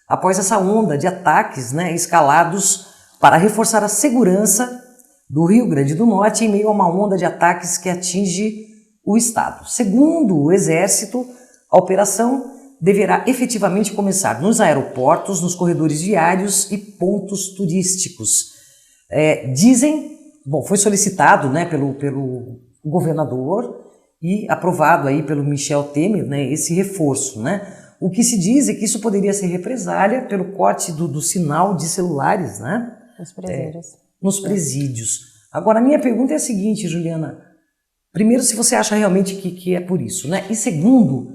após essa onda de ataques, escalados para reforçar a segurança do Rio Grande do Norte em meio a uma onda de ataques que atinge o estado. Segundo o Exército, a operação deverá efetivamente começar nos aeroportos, nos corredores viários e pontos turísticos. Foi solicitado pelo governador e aprovado aí pelo Michel Temer, esse reforço, O que se diz é que isso poderia ser represália pelo corte do sinal de celulares,
Nos presídios.
Nos presídios. Agora, a minha pergunta é a seguinte, Juliana. Primeiro, se você acha realmente que é por isso, E segundo,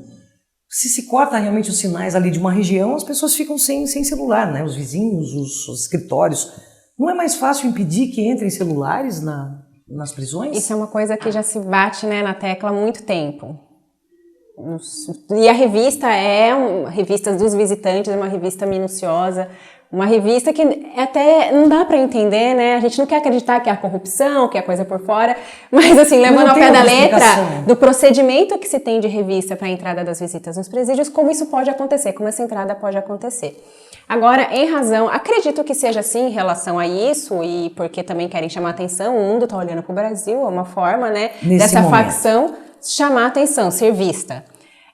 se corta realmente os sinais ali de uma região, as pessoas ficam sem celular, Os vizinhos, os escritórios. Não é mais fácil impedir que entrem celulares nas prisões?
Isso é uma coisa que já se bate na tecla há muito tempo. E a revista revista dos visitantes, é uma revista minuciosa, Uma revista que até não dá para entender, né? A gente não quer acreditar que é a corrupção, que é coisa por fora, mas assim, levando ao pé da letra do procedimento que se tem de revista para a entrada das visitas nos presídios, como isso pode acontecer, como essa entrada pode acontecer. Agora, em razão, acredito que seja assim em relação a isso, e porque também querem chamar atenção, o mundo está olhando para o Brasil, é uma forma, né, dessa facção chamar atenção, ser vista.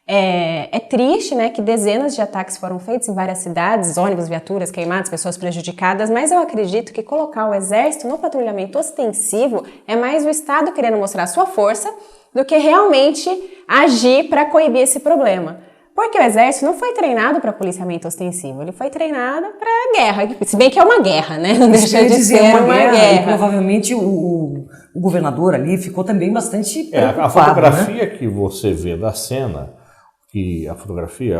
É triste, né, que dezenas de ataques foram feitos em várias cidades, ônibus, viaturas queimados, pessoas prejudicadas, mas eu acredito que colocar o exército no patrulhamento ostensivo é mais o Estado querendo mostrar sua força do que realmente agir para coibir esse problema. Porque o exército não foi treinado para policiamento ostensivo, ele foi treinado para guerra, se bem que é uma guerra, né? Não deixa de ser uma guerra.
E provavelmente o governador ali ficou também bastante preocupado,
a fotografia, né, que você vê da cena, que a fotografia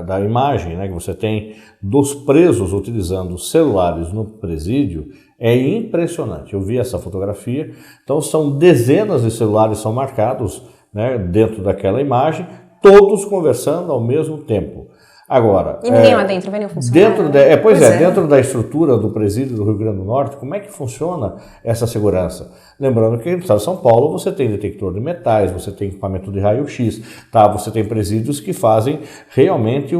da imagem, né, que você tem dos presos utilizando celulares no presídio é impressionante. Eu vi essa fotografia, então são dezenas de celulares são marcados, né, dentro daquela imagem, todos conversando ao mesmo tempo. Agora,
e ninguém lá dentro vê nenhum funcionário.
Dentro da estrutura do presídio do Rio Grande do Norte, como é que funciona essa segurança? Lembrando que no estado de São Paulo você tem detector de metais, você tem equipamento de raio-x, tá? Você tem presídios que fazem realmente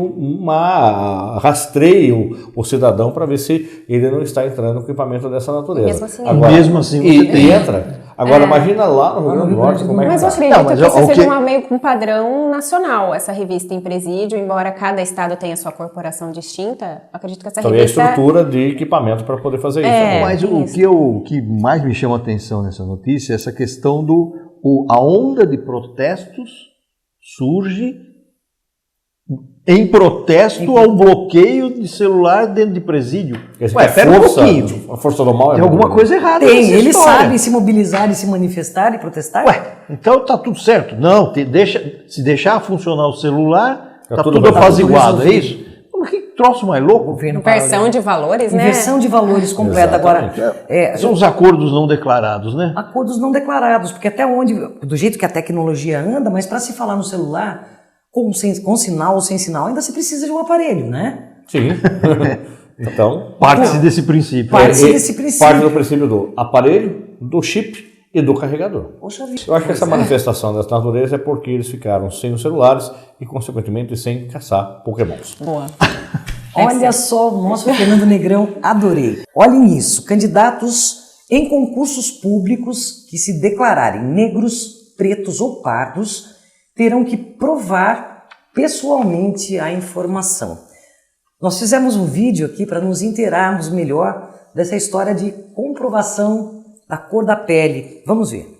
rastreio o cidadão para ver se ele não está entrando com equipamento dessa natureza.
Mesmo assim,
E entra. Agora, imagina lá no Rio Grande do Norte como é que
Mas eu acredito que isso seja meio que um padrão nacional, essa revista em presídio, embora cada estado tenha sua corporação distinta, acredito que essa revista...
a estrutura de equipamento para poder fazer isso.
Mas o que mais me chama a atenção nessa notícia é essa questão a onda de protestos surge em protesto ao bloqueio de celular dentro de presídio.
Pera um pouquinho. A força do mal
tem alguma coisa errada.
Eles sabem se mobilizar e se manifestar e protestar?
Então tá tudo certo. Não, se deixar funcionar o celular, tá tudo apaziguado, é isso? Que troço mais louco.
Inversão de valores, né?
Inversão de valores completa. Agora,
são os acordos não declarados, né?
Acordos não declarados, porque até onde, do jeito que a tecnologia anda, mas para se falar no celular, com sinal ou sem sinal, ainda se precisa de um aparelho, né?
Sim. Então,
parte desse princípio.
Parte do princípio do aparelho, do chip e do carregador.
Poxa vida.
Eu acho que essa manifestação dessa natureza é porque eles ficaram sem os celulares e, consequentemente, sem caçar pokémons.
Boa.
Olha só, nosso Fernando Negrão, adorei. Olhem isso, candidatos em concursos públicos que se declararem negros, pretos ou pardos terão que provar pessoalmente a informação. Nós fizemos um vídeo aqui para nos inteirarmos melhor dessa história de comprovação da cor da pele. Vamos ver.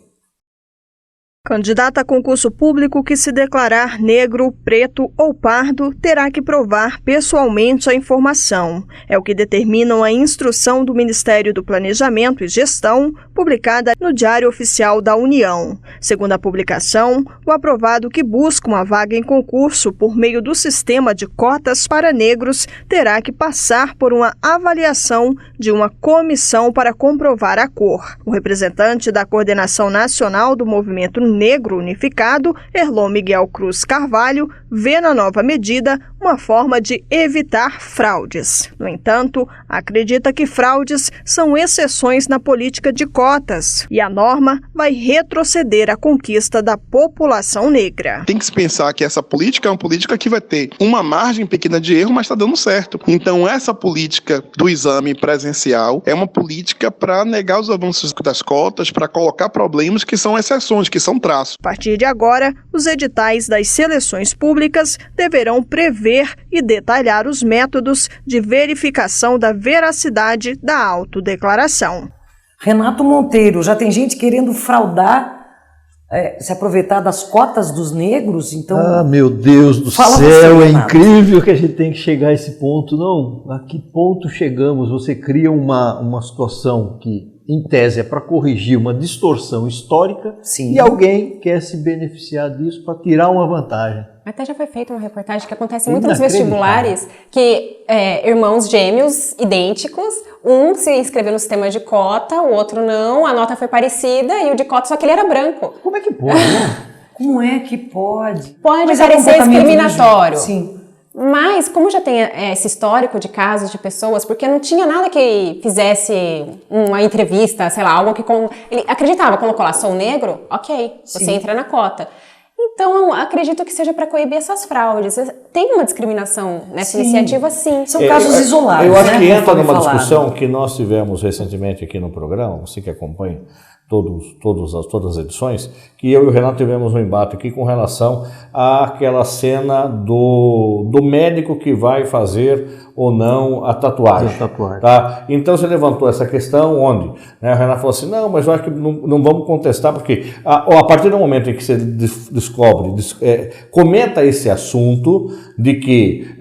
Candidato a concurso público que se declarar negro, preto ou pardo terá que provar pessoalmente a informação. É o que determinam a instrução do Ministério do Planejamento e Gestão, publicada no Diário Oficial da União. Segundo a publicação, o aprovado que busca uma vaga em concurso por meio do sistema de cotas para negros terá que passar por uma avaliação de uma comissão para comprovar a cor. O representante da Coordenação Nacional do Movimento Negro Unificado, Erlon Miguel Cruz Carvalho, vê na nova medida uma forma de evitar fraudes. No entanto, acredita que fraudes são exceções na política de cotas e a norma vai retroceder a conquista da população negra.
Tem que se pensar que essa política é uma política que vai ter uma margem pequena de erro, mas está dando certo. Então, essa política do exame presencial é uma política para negar os avanços das cotas, para colocar problemas que são exceções, que são traços.
A partir de agora, os editais das seleções públicas deverão prever e detalhar os métodos de verificação da veracidade da autodeclaração.
Renato Monteiro, já tem gente querendo fraudar, se aproveitar das cotas dos negros, então...
Ah, meu Deus do céu, é incrível que a gente tem que chegar a esse ponto. Não, a que ponto chegamos? Você cria uma situação que, em tese, é para corrigir uma distorção histórica.
Sim.
E alguém quer se beneficiar disso para tirar uma vantagem.
Até já foi feita uma reportagem que acontece muito nos vestibulares, que irmãos gêmeos idênticos, um se inscreveu no sistema de cota, o outro não, a nota foi parecida e o de cota, só que ele era branco.
Como é que pode, né?
Como é que pode?
Pode parecer discriminatório.
Sim.
Mas, como já tem esse histórico de casos de pessoas, porque não tinha nada que fizesse uma entrevista, sei lá, algo que ele acreditava, colocou lá, sou negro, ok, você entra na cota. Então, acredito que seja para coibir essas fraudes. Tem uma discriminação nessa iniciativa, sim.
São casos isolados.
Eu acho que entra
conforme
numa
falaram.
discussão que nós tivemos recentemente aqui no programa, você que acompanha todas as edições, que eu e o Renato tivemos um embate aqui com relação àquela cena do médico que vai fazer ou não a tatuagem. Tá? Então você levantou essa questão onde? Né, o Renato falou assim, não, mas eu acho que não vamos contestar, porque a partir do momento em que você comenta esse assunto de que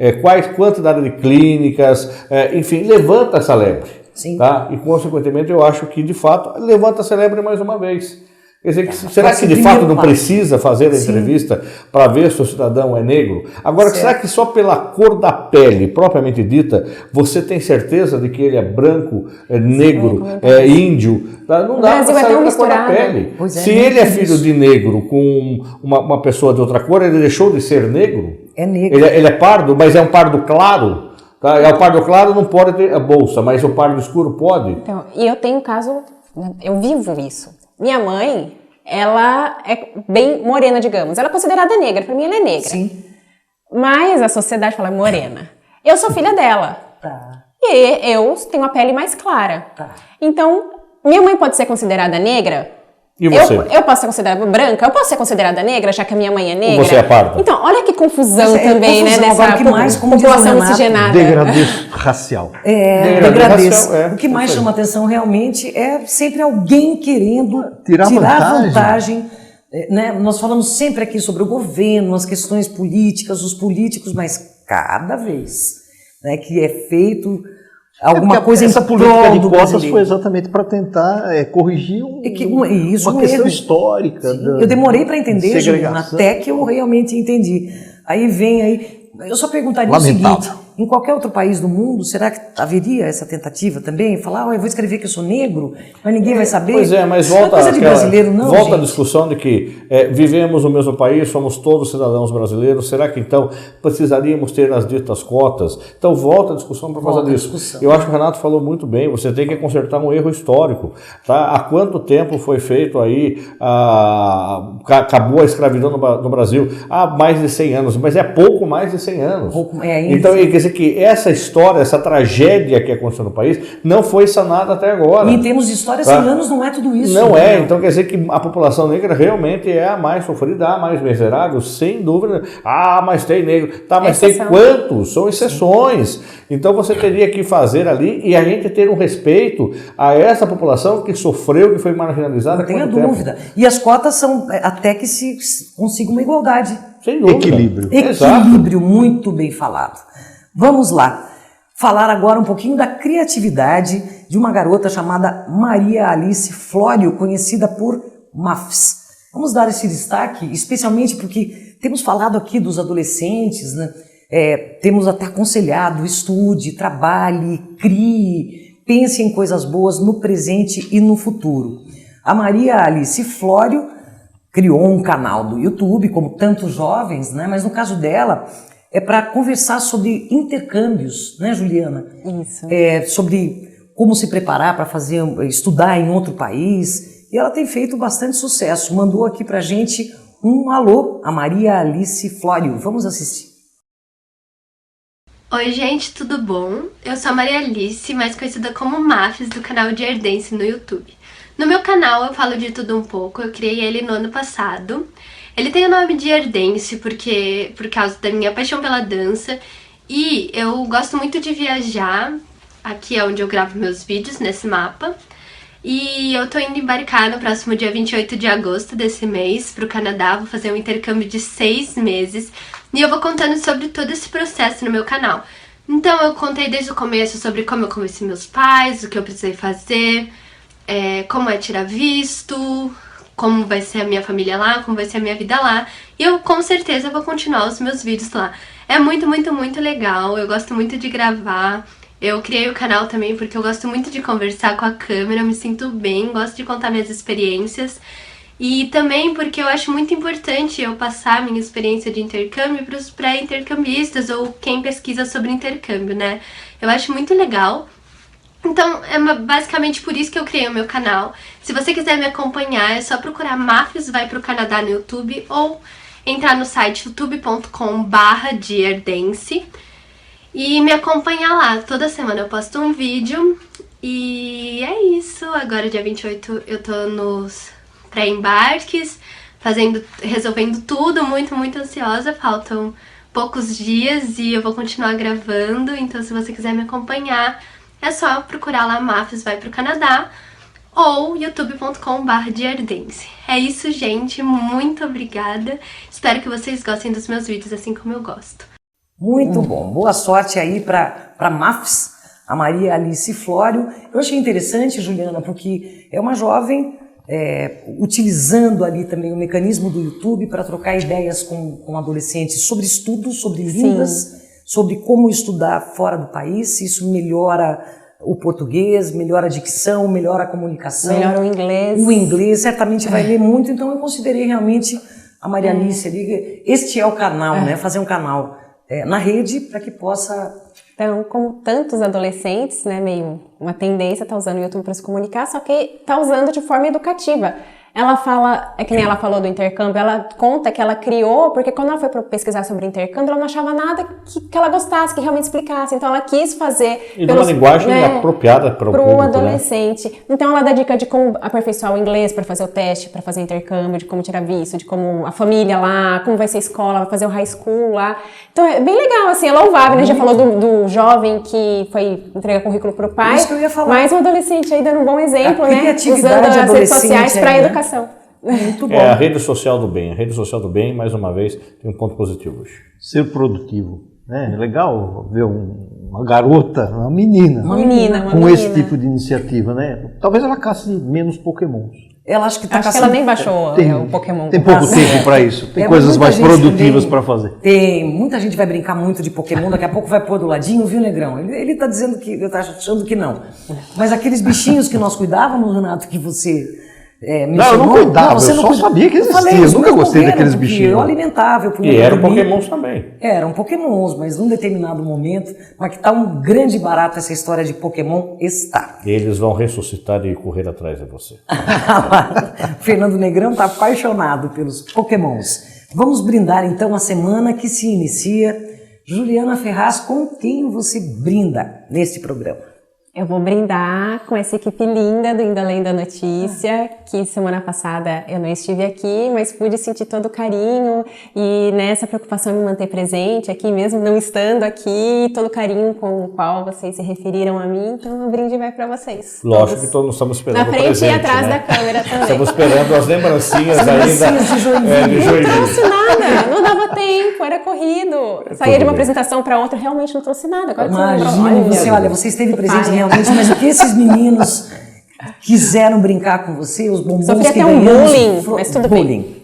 quantidade de clínicas, enfim, levanta essa lebre.
Sim.
Tá? E, consequentemente, eu acho que, de fato, levanta a celebre mais uma vez. Quer dizer, será que, de fato, não precisa fazer a entrevista para ver se o cidadão é negro? Agora, será que só pela cor da pele, propriamente dita, você tem certeza de que ele é branco, é negro, é índio? Não dá para saber a cor da pele. Se ele é filho de negro com uma pessoa de outra cor, ele deixou de ser negro?
É negro.
Ele é pardo, mas é um pardo claro? Tá? O pardo claro não pode ter a bolsa, mas o pardo escuro pode.
Então, e eu tenho um caso, eu vivo isso. Minha mãe, ela é bem morena, digamos. Ela é considerada negra, pra mim ela é negra.
Sim.
Mas a sociedade fala morena. Eu sou filha dela.
Tá.
E eu tenho a pele mais clara.
Tá.
Então, minha mãe pode ser considerada negra?
E você?
Eu posso ser considerada branca? Eu posso ser considerada negra, já que a minha mãe é negra?
Ou você é parda?
Então, olha que confusão também,
confusão.
né? Dessa
Agora, o que mais, como diz o
população
Renato,
miscigenada.
Degradê racial.
Degradez. O que mais chama atenção realmente é sempre alguém querendo tirar vantagem. Né? Nós falamos sempre aqui sobre o governo, as questões políticas, os políticos, mas cada vez, né, que é feito alguma coisa
essa
em
política
prol
de
do
cotas
brasileiro.
foi exatamente para tentar corrigir uma questão
erro
histórica.
Eu demorei para entender, Juliana, até que eu realmente entendi. Aí vem eu só perguntaria o seguinte, em qualquer outro país do mundo, será que haveria essa tentativa também? Falar, eu vou escrever que eu sou negro, mas ninguém vai saber?
Pois é, mas volta,
coisa de brasileiro, não,
volta a discussão de que vivemos no mesmo país, somos todos cidadãos brasileiros, será que então precisaríamos ter as ditas cotas? Então volta a discussão por causa disso. Eu acho que o Renato falou muito bem, você tem que consertar um erro histórico. Tá? Há quanto tempo foi feito aí, acabou a escravidão no Brasil? Há mais de 100 anos, mas é pouco mais de 100 anos. Então, quer dizer que essa história, essa tragédia que aconteceu no país, não foi sanada até agora.
E em termos de história, 100 anos não é tudo isso.
Não é, então quer dizer que a população negra realmente é a mais sofrida, a mais miserável, sem dúvida. Mas tem negro. Tá, mas tem quantos? São exceções. Então você teria que fazer ali e a gente ter um respeito a essa população que sofreu, que foi marginalizada.
Não tenha dúvida. E as cotas são até que se consiga uma igualdade.
Sem dúvida.
Equilíbrio, muito bem falado. Vamos lá. Falar agora um pouquinho da criatividade de uma garota chamada Maria Alice Flório, conhecida por Mafs. Vamos dar esse destaque, especialmente porque temos falado aqui dos adolescentes, né? Temos até aconselhado, estude, trabalhe, crie, pense em coisas boas no presente e no futuro. A Maria Alice Flório criou um canal do YouTube, como tantos jovens, né? Mas no caso dela é para conversar sobre intercâmbios, né, Juliana?
Isso.
Sobre como se preparar para estudar em outro país. E ela tem feito bastante sucesso. Mandou aqui para a gente um alô, a Maria Alice Flório. Vamos assistir.
Oi, gente, tudo bom? Eu sou a Maria Alice, mais conhecida como Mafs, do canal de Herdense no YouTube. No meu canal eu falo de tudo um pouco, eu criei ele no ano passado. Ele tem o nome de Herdense por causa da minha paixão pela dança. E eu gosto muito de viajar, aqui é onde eu gravo meus vídeos, nesse mapa. E eu tô indo embarcar no próximo dia 28 de agosto desse mês pro Canadá, vou fazer um intercâmbio de 6 meses. E eu vou contando sobre todo esse processo no meu canal. Então eu contei desde o começo sobre como eu convenci meus pais, o que eu precisei fazer, como é tirar visto, como vai ser a minha família lá, como vai ser a minha vida lá. E eu com certeza vou continuar os meus vídeos lá. É muito, muito, muito legal, eu gosto muito de gravar. Eu criei o canal também porque eu gosto muito de conversar com a câmera, me sinto bem, gosto de contar minhas experiências. E também porque eu acho muito importante eu passar minha experiência de intercâmbio para os pré-intercambistas ou quem pesquisa sobre intercâmbio, né? Eu acho muito legal. Então, é basicamente por isso que eu criei o meu canal. Se você quiser me acompanhar, é só procurar Mafis Vai Pro Canadá no YouTube ou entrar no site youtube.com/deardense e me acompanhar lá. Toda semana eu posto um vídeo e é isso. Agora, dia 28, eu tô nos pré-embarques, resolvendo tudo, muito, muito ansiosa. Faltam poucos dias e eu vou continuar gravando, então se você quiser me acompanhar, é só procurar lá Mafis Vai Pro Canadá ou youtube.com/deardense. É isso, gente. Muito obrigada. Espero que vocês gostem dos meus vídeos assim como eu gosto.
Muito bom. Boa sorte aí para Mafis, a Maria Alice Flório. Eu achei interessante, Juliana, porque é uma jovem utilizando ali também o mecanismo do YouTube para trocar ideias com adolescentes sobre estudos, sobre línguas, sobre como estudar fora do país, se isso melhora o português, melhora a dicção, melhora a comunicação.
Melhora o inglês.
O inglês certamente vai ler muito, então eu considerei realmente a Maria Alice ali, este é o canal, né? Fazer um canal na rede para que possa...
Então, como tantos adolescentes, né, meio uma tendência tá usando o YouTube para se comunicar, só que tá usando de forma educativa. Ela fala, é que nem ela falou do intercâmbio, ela conta que ela criou, porque quando ela foi pesquisar sobre intercâmbio, ela não achava nada que ela gostasse, que realmente explicasse. Então ela quis fazer...
E de uma linguagem apropriada para o público,
adolescente. Né? Então ela dá dica de como aperfeiçoar o inglês para fazer o teste, para fazer intercâmbio, de como tirar visto, de como a família lá, como vai ser a escola, vai fazer o high school lá. Então é bem legal, assim, é louvável, né? Já falou do jovem que foi entregar currículo pro pai,
isso que eu ia falar.
mas um adolescente aí dando um bom exemplo,
né?
Usando as redes sociais para a educação.
Muito bom.
É a rede social do bem. A rede social do bem, mais uma vez, tem um ponto positivo hoje.
Ser produtivo. É legal ver uma garota, uma menina com esse tipo de iniciativa, né? Talvez ela casse menos pokémons.
Ela acho que tá
ela nem baixou o Pokémon.
Tem pouco tempo para isso. Tem coisas mais produtivas para fazer.
Tem. Muita gente vai brincar muito de Pokémon, daqui a pouco vai pôr do ladinho, viu, Negrão? Ele tá dizendo que, eu tá achando que não. Mas aqueles bichinhos que nós cuidávamos, Renato, que você...
não, eu não cuidava, eu só sabia que existia. Eu nunca gostei daqueles bichinhos.
Eu alimentava, eu punha.
E eram pokémons também.
Eram pokémons, mas num determinado momento, mas que tá um grande barato essa história de Pokémon, está.
Eles vão ressuscitar e correr atrás de você.
Fernando Negrão tá apaixonado pelos pokémons. Vamos brindar então a semana que se inicia. Juliana Ferraz, com quem você brinda neste programa?
Eu vou brindar com essa equipe linda do Indo Além da Notícia, que semana passada eu não estive aqui, mas pude sentir todo o carinho e nessa preocupação em me manter presente aqui, mesmo não estando aqui, todo o carinho com o qual vocês se referiram a mim, então o brinde vai para vocês.
Lógico que todos estamos esperando
na frente
presente,
e atrás, né, da câmera também.
Estamos esperando as lembrancinhas ainda
de Joinville.
Não trouxe nada, não dava tempo, era corrido. Saía de uma apresentação para outra, realmente não trouxe nada. Agora
Imagina, você esteve presente realmente, mas o que esses meninos quiseram brincar com você, os bombons
sofri
que
até um bullying, mas tudo bem.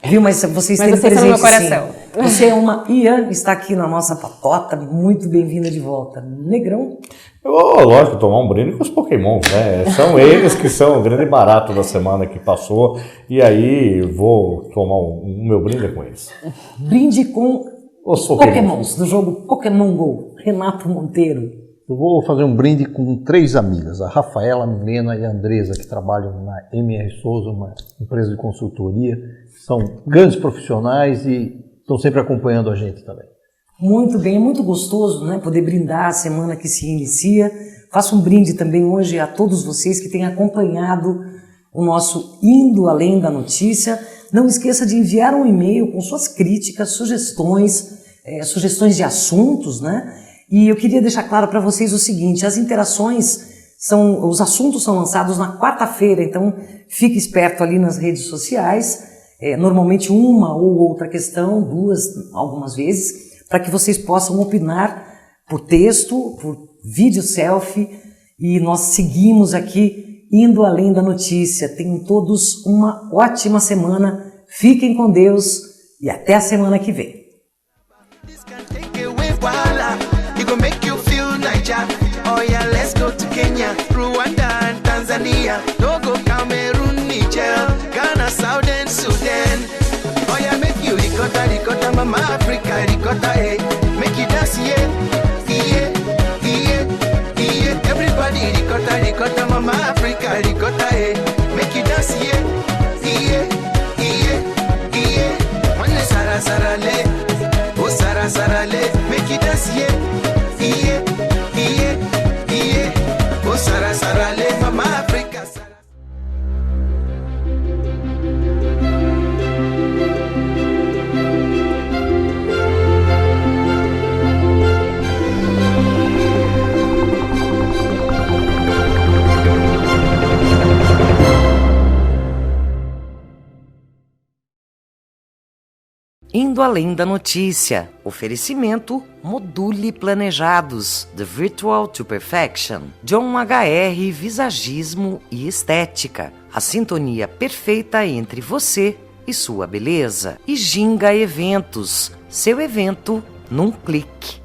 Viu, mas você esteve
mas
presente
no meu coração.
Sim. Você é uma Ian, está aqui na nossa patota, muito bem-vinda de volta. Negrão?
Lógico, tomar um brinde com os pokémons, né? São eles que são o grande barato da semana que passou, e aí vou tomar o meu brinde com eles.
Brinde com os pokémons do jogo Pokémon GO. Renato Monteiro.
Eu vou fazer um brinde com 3 amigas, a Rafaela, a Milena e a Andresa, que trabalham na MR Souza, uma empresa de consultoria. São grandes profissionais e estão sempre acompanhando a gente também.
Muito bem, é muito gostoso, né, poder brindar a semana que se inicia. Faço um brinde também hoje a todos vocês que têm acompanhado o nosso Indo Além da Notícia. Não esqueça de enviar um e-mail com suas críticas, sugestões de assuntos, né? E eu queria deixar claro para vocês o seguinte, as os assuntos são lançados na quarta-feira, então fique esperto ali nas redes sociais, normalmente uma ou outra questão, 2, algumas vezes, para que vocês possam opinar por texto, por vídeo selfie, e nós seguimos aqui Indo Além da Notícia. Tenham todos uma ótima semana, fiquem com Deus e até a semana que vem.
Oh yeah, let's go to Kenya, Rwanda and Tanzania. No go Cameroon, Niger, Ghana. ricotta, mama Africa, ricotta, hey. Make it dance, yeah, yeah, yeah, yeah. Everybody ricotta, mama Africa, ricotta, hey. Make it dance, yeah, yeah, yeah, yeah. One sara sara le, oh sara sara le. Make it dance, yeah, yeah, yeah, yeah. Oh sara sara le, mama Africa.
Indo além da notícia, oferecimento Module Planejados, The Virtual to Perfection, John HR Visagismo e Estética, a sintonia perfeita entre você e sua beleza, e Ginga Eventos, seu evento num clique.